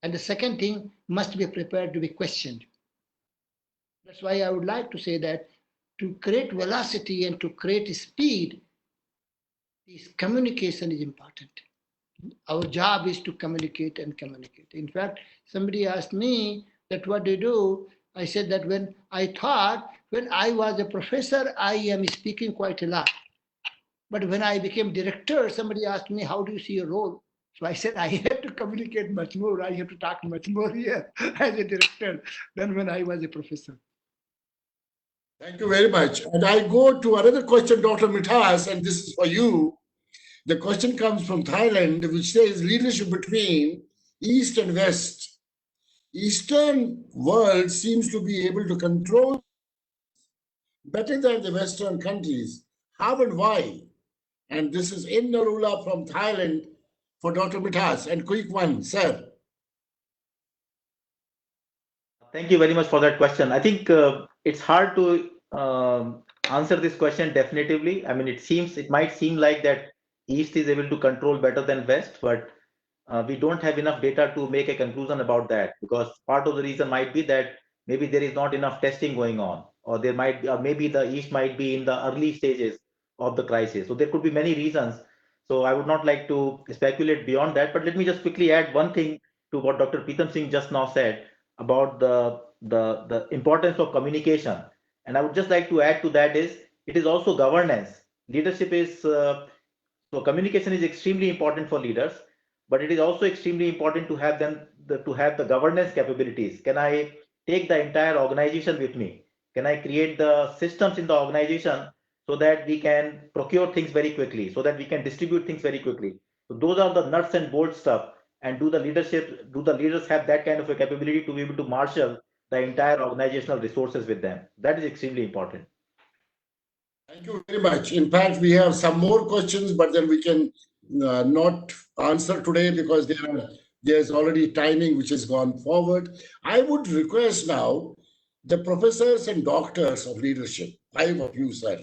and the second thing must be prepared to be questioned. That's why I would like to say that to create velocity and to create speed, this communication is important. Our job is to communicate and communicate. In fact, somebody asked me that what do you do? I said that when I was a professor, I am speaking quite a lot. But when I became director, somebody asked me, how do you see your role? So I said, I have to communicate much more. I have to talk much more here as a director than when I was a professor.
Thank you very much. And I go to another question, Dr. Mithas, and this is for you. The question comes from Thailand, which says leadership between East and West. Eastern world seems to be able to control better than the Western countries. How and why? And this is in Narula from Thailand for Dr. Mithas? And quick one, sir.
Thank you very much for that question. I think it's hard to answer this question definitively. I mean, it might seem like that East is able to control better than West, but we don't have enough data to make a conclusion about that, because part of the reason might be that maybe there is not enough testing going on, or there might be, or maybe the East might be in the early stages of the crisis. So there could be many reasons. So I would not like to speculate beyond that, but let me just quickly add one thing to what Dr. Pritam Singh just now said about the importance of communication. And I would just like to add to that is, it is also governance. Leadership is so communication is extremely important for leaders, but it is also extremely important to have to have the governance capabilities. Can I take the entire organization with me? Can I create the systems in the organization so that we can procure things very quickly, so that we can distribute things very quickly? So those are the nuts and bolts stuff. And do the leaders have that kind of a capability to be able to marshal the entire organizational resources with them? That is extremely important.
Thank you very much. In fact, we have some more questions, but then we can not answer today because there's already timing which has gone forward. I would request now the professors and doctors of leadership, 5 of you, sir,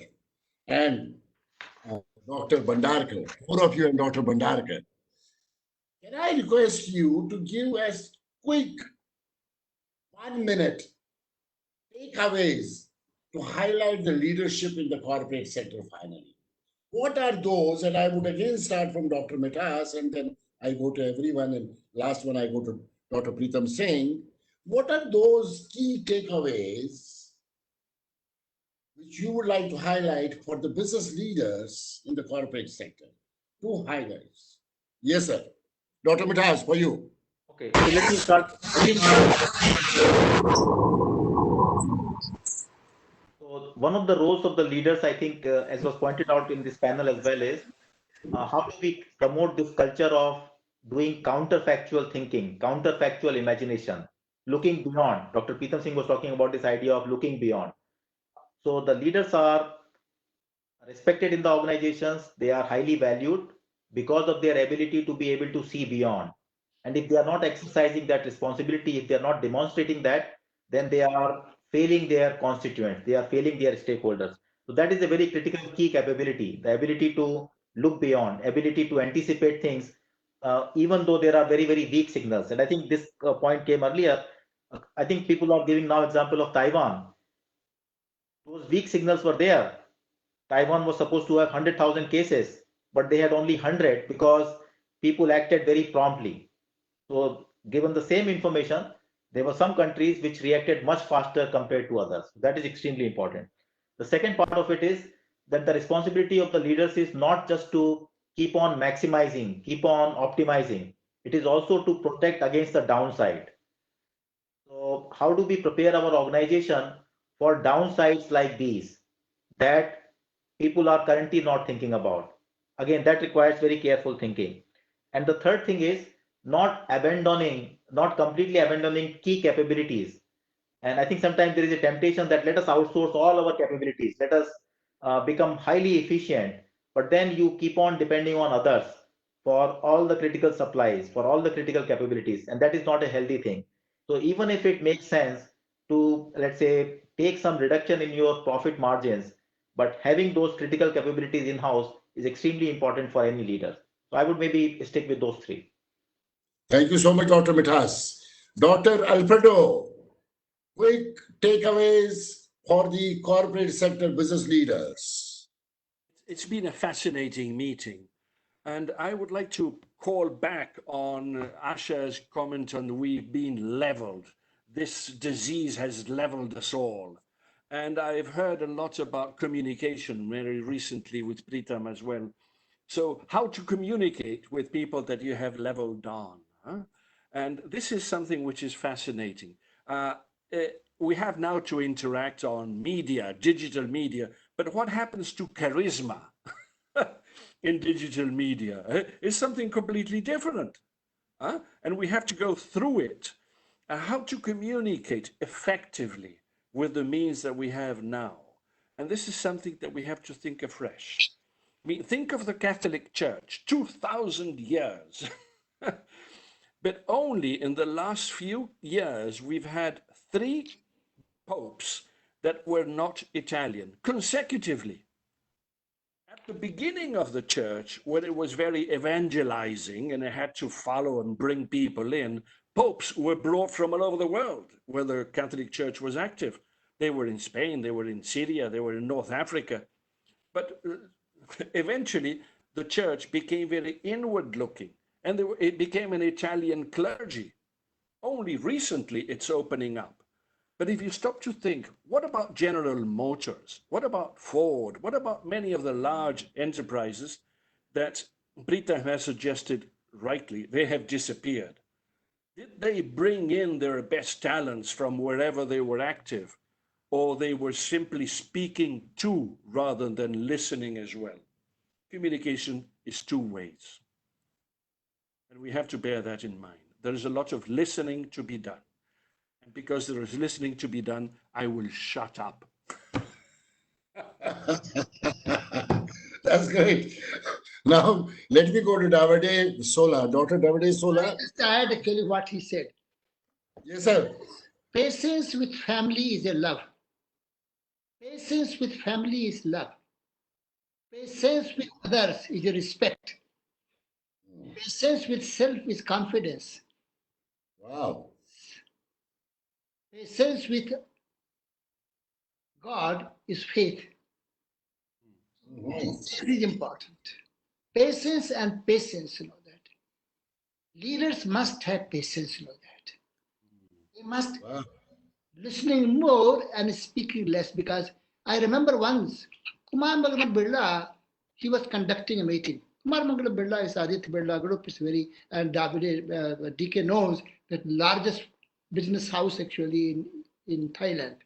and Dr. Bhandarkar, 4 of you and Dr. Bhandarkar. Can I request you to give us quick 1 minute takeaways to highlight the leadership in the corporate sector finally? What are those? And I would again start from Dr. Mithas, and then I go to everyone, and last one I go to Dr. Pritam Singh. What are those key takeaways which you would like to highlight for the business leaders in the corporate sector? 2 highlights. Yes, sir. Dr. Mithas, for you.
Okay, so let me start. So one of the roles of the leaders, I think, as was pointed out in this panel as well, is how do we promote this culture of doing counterfactual thinking, counterfactual imagination, looking beyond. Dr. Pritam Singh was talking about this idea of looking beyond. So the leaders are respected in the organizations, they are highly valued because of their ability to be able to see beyond. And if they are not exercising that responsibility, if they are not demonstrating that, then they are failing their constituents, they are failing their stakeholders. So that is a very critical key capability, the ability to look beyond, ability to anticipate things, even though there are very, very weak signals. And I think this point came earlier. I think people are giving now example of Taiwan. Those weak signals were there. Taiwan was supposed to have 100,000 cases, but they had only 100 because people acted very promptly. So given the same information, there were some countries which reacted much faster compared to others. That is extremely important. The second part of it is that the responsibility of the leaders is not just to keep on maximizing, keep on optimizing. It is also to protect against the downside. So how do we prepare our organization for downsides like these that people are currently not thinking about? Again, that requires very careful thinking. And the third thing is not completely abandoning key capabilities. And I think sometimes there is a temptation that let us outsource all our capabilities, let us become highly efficient, but then you keep on depending on others for all the critical supplies, for all the critical capabilities, and that is not a healthy thing. So even if it makes sense to, let's say, take some reduction in your profit margins, but having those critical capabilities in-house is extremely important for any leader. So I would maybe stick with those 3.
Thank you so much, Dr. Mithas. Dr. Alfredo, quick takeaways for the corporate sector business leaders.
It's been a fascinating meeting. And I would like to call back on Asha's comment on we've been leveled. This disease has leveled us all. And I've heard a lot about communication very recently with Pritam as well. So how to communicate with people that you have leveled down. Huh? And this is something which is fascinating. We have now to interact on media, digital media, but what happens to charisma in digital media is something completely different. And we have to go through it. How to communicate effectively with the means that we have now. And this is something that we have to think afresh. mean, think of the Catholic Church, 2,000 years. But only in the last few years, we've had 3 popes that were not Italian consecutively. At the beginning of the church, when it was very evangelizing and it had to follow and bring people in, popes were brought from all over the world where the Catholic Church was active. They were in Spain, they were in Syria, they were in North Africa. But eventually, the church became very inward looking and it became an Italian clergy. Only recently it's opening up. But if you stop to think, what about General Motors? What about Ford? What about many of the large enterprises that Brita has suggested rightly, they have disappeared? Did they bring in their best talents from wherever they were active? Or they were simply speaking to rather than listening as well? Communication is 2 ways. And we have to bear that in mind. There is a lot of listening to be done. And because there is listening to be done, I will shut up.
That's great. Now, let me go to Davide Sola. Dr. Davide Sola.
Just add actually what he said.
Yes, sir.
Patience with family is a love. Patience with family is love. Patience with others is a respect. Patience with self is confidence.
Wow.
Patience with God is faith. This is important. Patience and patience, you know that. Leaders must have patience, you know that. They must listening more and speaking less, because I remember once Kumar Mangalam Birla, he was conducting a meeting. Kumar Mangalam Birla is Aditya Birla Group is very, and Davide DK knows that largest business house actually in Thailand.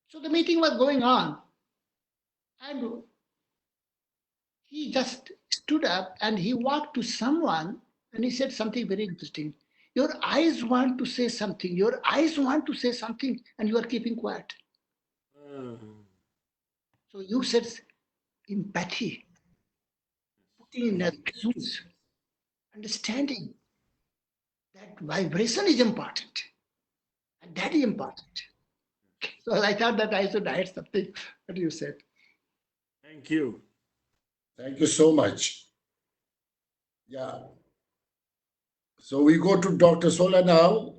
So the meeting was going on, and he just stood up and he walked to someone and he said something very interesting. Your eyes want to say something. Your eyes want to say something, and you are keeping quiet. So you said empathy, putting in attitudes, understanding that vibration is important, and that is important. So I thought that I should add something that you said.
Thank you.
Thank you so much. Yeah. So we go to Dr. Sola now.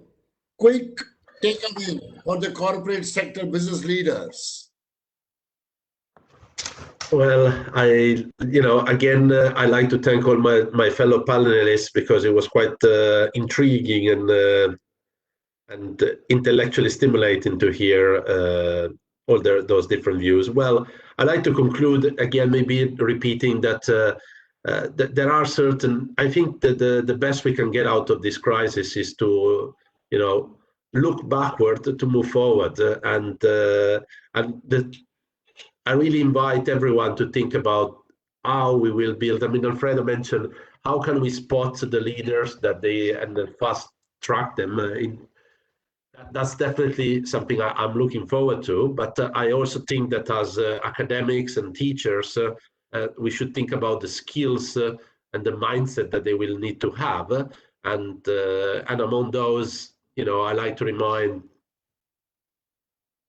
Quick takeaway for the corporate sector business leaders.
Well, again, I like to thank all my fellow panelists because it was quite intriguing and intellectually stimulating to hear all those different views. Well, I like to conclude again, maybe repeating that there are certain. I think that the best we can get out of this crisis is to, look backward to move forward, I really invite everyone to think about how we will build. I mean, Alfredo mentioned how can we spot the leaders and then fast track them. That's definitely something I'm looking forward to. But I also think that as academics and teachers, we should think about the skills and the mindset that they will need to have. And among those, I like to remind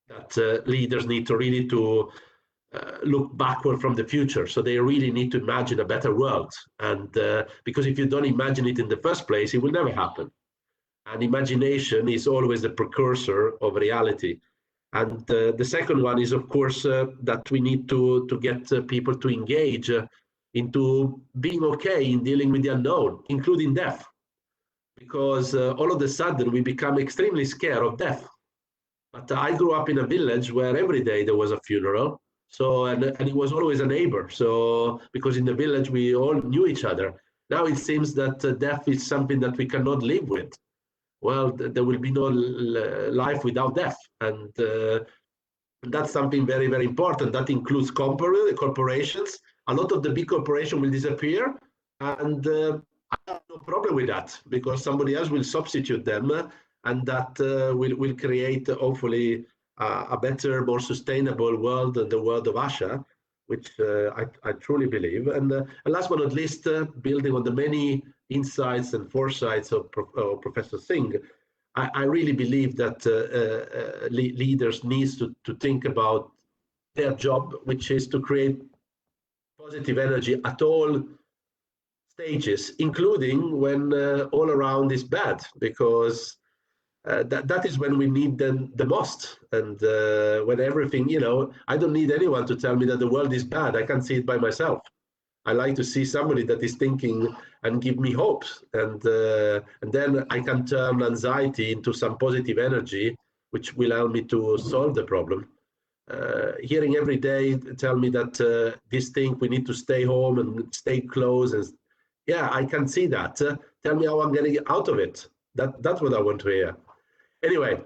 that leaders need to really look backward from the future. So they really need to imagine a better world. And because if you don't imagine it in the first place, it will never happen. And imagination is always the precursor of reality. And the second one is, of course, that we need to get people to engage into being okay in dealing with the unknown, including death. Because all of a sudden we become extremely scared of death. But I grew up in a village where every day there was a funeral. So, and it was always a neighbor. So, because in the village we all knew each other. Now it seems that death is something that we cannot live with. Well, there will be no life without death. And that's something very, very important. That includes corporations. A lot of the big corporations will disappear. And I have no problem with that because somebody else will substitute them. And that will create, hopefully, a better, more sustainable world than the world of Asha. which I truly believe. And last but not least, building on the many insights and foresights of Professor Singh, I really believe that leaders need to think about their job, which is to create positive energy at all stages, including when all around is bad, because that is when we need them the most. And when everything, I don't need anyone to tell me that the world is bad. I can see it by myself. I like to see somebody that is thinking and give me hope, and then I can turn anxiety into some positive energy, which will help me to solve the problem. Hearing every day tell me that this thing we need to stay home and stay close, and yeah, I can see that. Tell me how I'm getting out of it. That's what I want to hear. Anyway,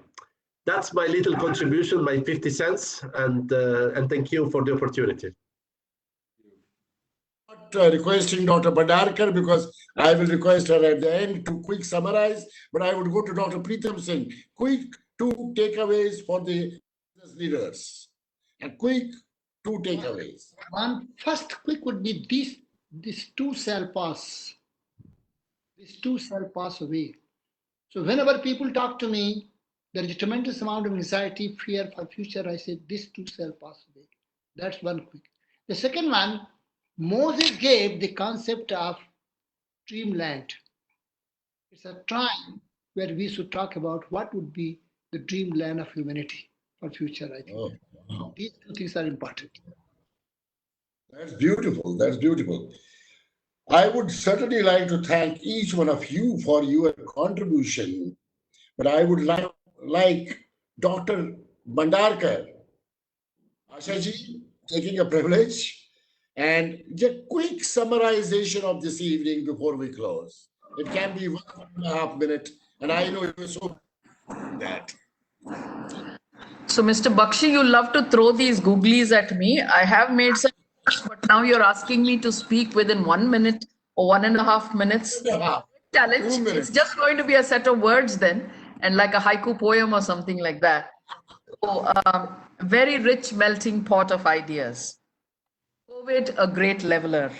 that's my little contribution, my 50 cents, and thank you for the opportunity.
Requesting Dr. Bhandarkar, because I will request her at the end to quick summarize, but I would go to Dr. Preetham Singh. Quick two takeaways for the business leaders. And quick two takeaways.
One first quick would be this too shall pass. This too shall pass away. So whenever people talk to me, there is a tremendous amount of anxiety, fear for future. I say this too shall pass away. That's one quick. The second one, Moses gave the concept of dreamland. It's a time where we should talk about what would be the dreamland of humanity for future. I think these two things are important.
That's beautiful. That's beautiful. I would certainly like to thank each one of you for your contribution, but I would like Dr. Bhandarkar, Ashaji, taking a privilege, and just quick summarization of this evening before we close. It can be 1.5 minutes, and I know you're so that.
So, Mr. Bakshi, you love to throw these googlies at me. I have made some, but now you're asking me to speak within 1 minute or 1.5 minutes. Challenge. It's just going to be a set of words then, and like a haiku poem or something like that. So, very rich melting pot of ideas. COVID, a great leveler.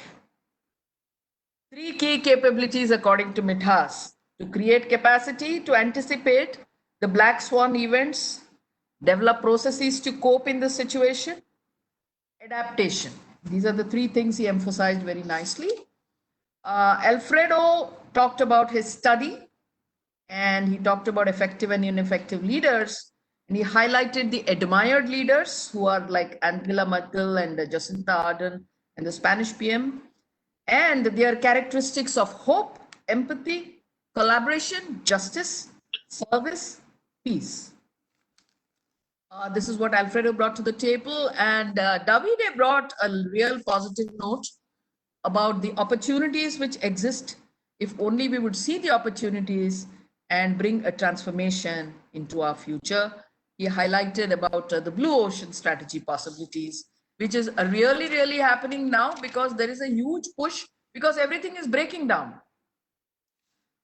3 key capabilities according to Mithas: to create capacity, to anticipate the black swan events, develop processes to cope in the situation, adaptation. These are the 3 things he emphasized very nicely. Alfredo talked about his study, and he talked about effective and ineffective leaders, and he highlighted the admired leaders who are like Angela Merkel and Jacinta Ardern and the Spanish PM, and their characteristics of hope, empathy, collaboration, justice, service, peace. This is what Alfredo brought to the table, and Davide brought a real positive note about the opportunities which exist if only we would see the opportunities and bring a transformation into our future. He highlighted about the blue ocean strategy possibilities, which is really, really happening now because there is a huge push because everything is breaking down.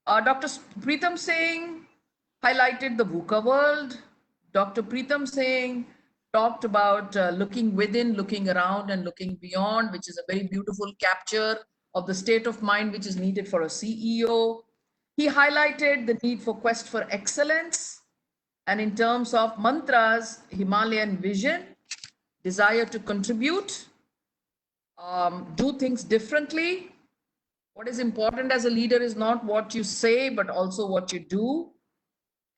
Dr. Preetham Singh highlighted the VUCA world. Dr. Preetham Singh talked about looking within, looking around, and looking beyond, which is a very beautiful capture of the state of mind which is needed for a CEO. He highlighted the need for quest for excellence, and in terms of mantras, Himalayan vision, desire to contribute, do things differently. What is important as a leader is not what you say, but also what you do.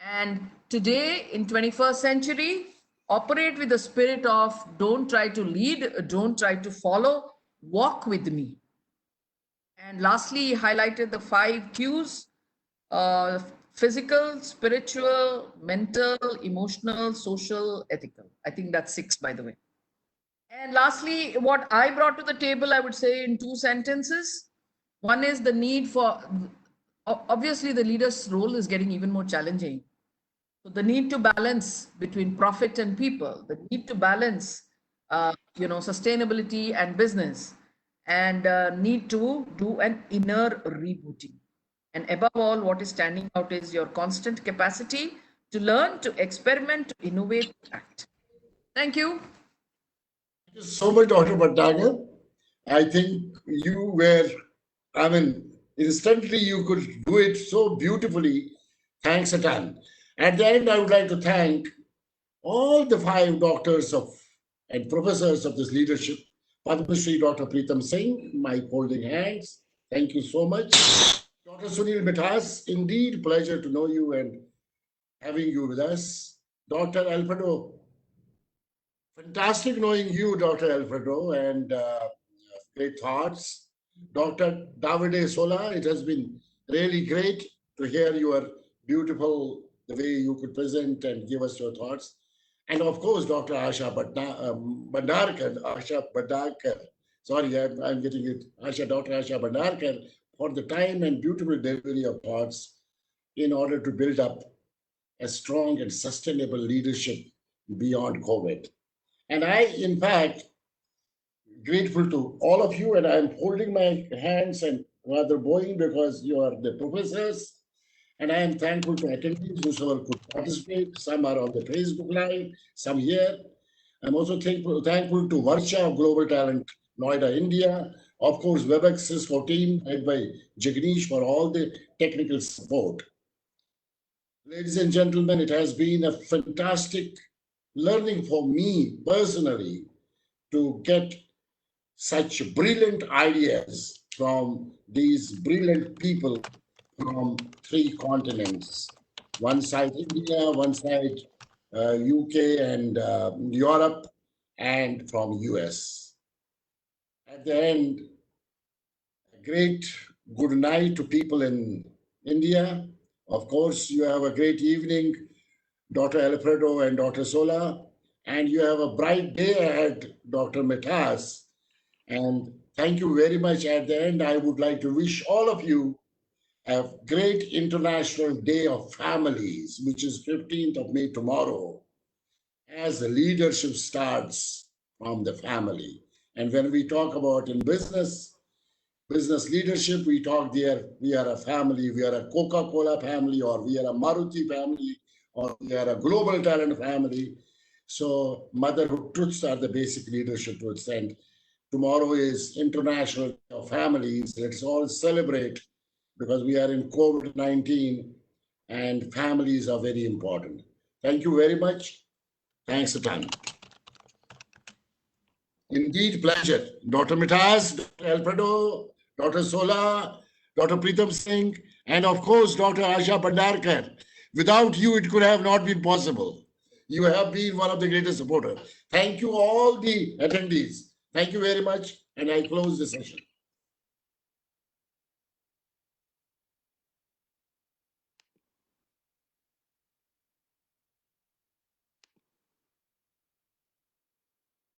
And today, in 21st century, operate with the spirit of don't try to lead, don't try to follow, walk with me. And lastly, he highlighted the 5 Qs: physical, spiritual, mental, emotional, social, ethical. I think that's 6, by the way. And lastly, what I brought to the table, I would say in 2 sentences. One is the need for, obviously, the leader's role is getting even more challenging. So the need to balance between profit and people, the need to balance, sustainability and business, and need to do an inner rebooting. And above all, what is standing out is your constant capacity to learn, to experiment, to innovate, to act. Thank you.
Thank you so much, Dr. Bhattacharya. I think you were, instantly you could do it so beautifully. Thanks a ton. At the end, I would like to thank all the 5 doctors of and professors of this leadership. Padma Shri Dr. Preetam Singh, my holding hands. Thank you so much. Dr. Sunil Mithas, indeed pleasure to know you and having you with us. Dr. Alfredo, fantastic knowing you, Dr. Alfredo, and great thoughts. Dr. Davide Sola, it has been really great to hear your beautiful, the way you could present and give us your thoughts. And of course, Dr. Asha Bhadarkar, sorry, I'm getting it, Dr. Asha Bhadarkar, for the time and beautiful delivery of thoughts in order to build up a strong and sustainable leadership beyond COVID. And I, in fact, grateful to all of you, and I'm holding my hands and rather bowing because you are the professors. And I am thankful to attendees whosoever could participate. Some are on the Facebook Live, some here. I'm also thankful to Varsha of Global Talent, Noida, India. Of course, WebEx Cisco team led by Jagnish for all the technical support. Ladies and gentlemen, it has been a fantastic learning for me personally to get such brilliant ideas from these brilliant people from 3 continents. One side India, one side UK and Europe, and from US. At the end, a great good night to people in India. Of course, you have a great evening, Dr. Alfredo and Dr. Sola, and you have a bright day ahead, Dr. Mithas. And thank you very much. At the end, I would like to wish all of you a great International Day of Families, which is 15th of May tomorrow, as the leadership starts from the family. And when we talk about in business leadership, we talk there, we are a family, we are a Coca-Cola family, or we are a Maruti family, or we are a global talent family. So motherhood truths are the basic leadership truths. And tomorrow is International Day of Families. Let's all celebrate because we are in COVID-19 and families are very important. Thank you very much. Thanks a ton. Indeed, pleasure. Dr. Mithas, Dr. Alfredo, Dr. Sola, Dr. Preetam Singh, and of course, Dr. Asha Bhadarkar. Without you, it could have not been possible. You have been one of the greatest supporters. Thank you, all the attendees. Thank you very much, and I close the session.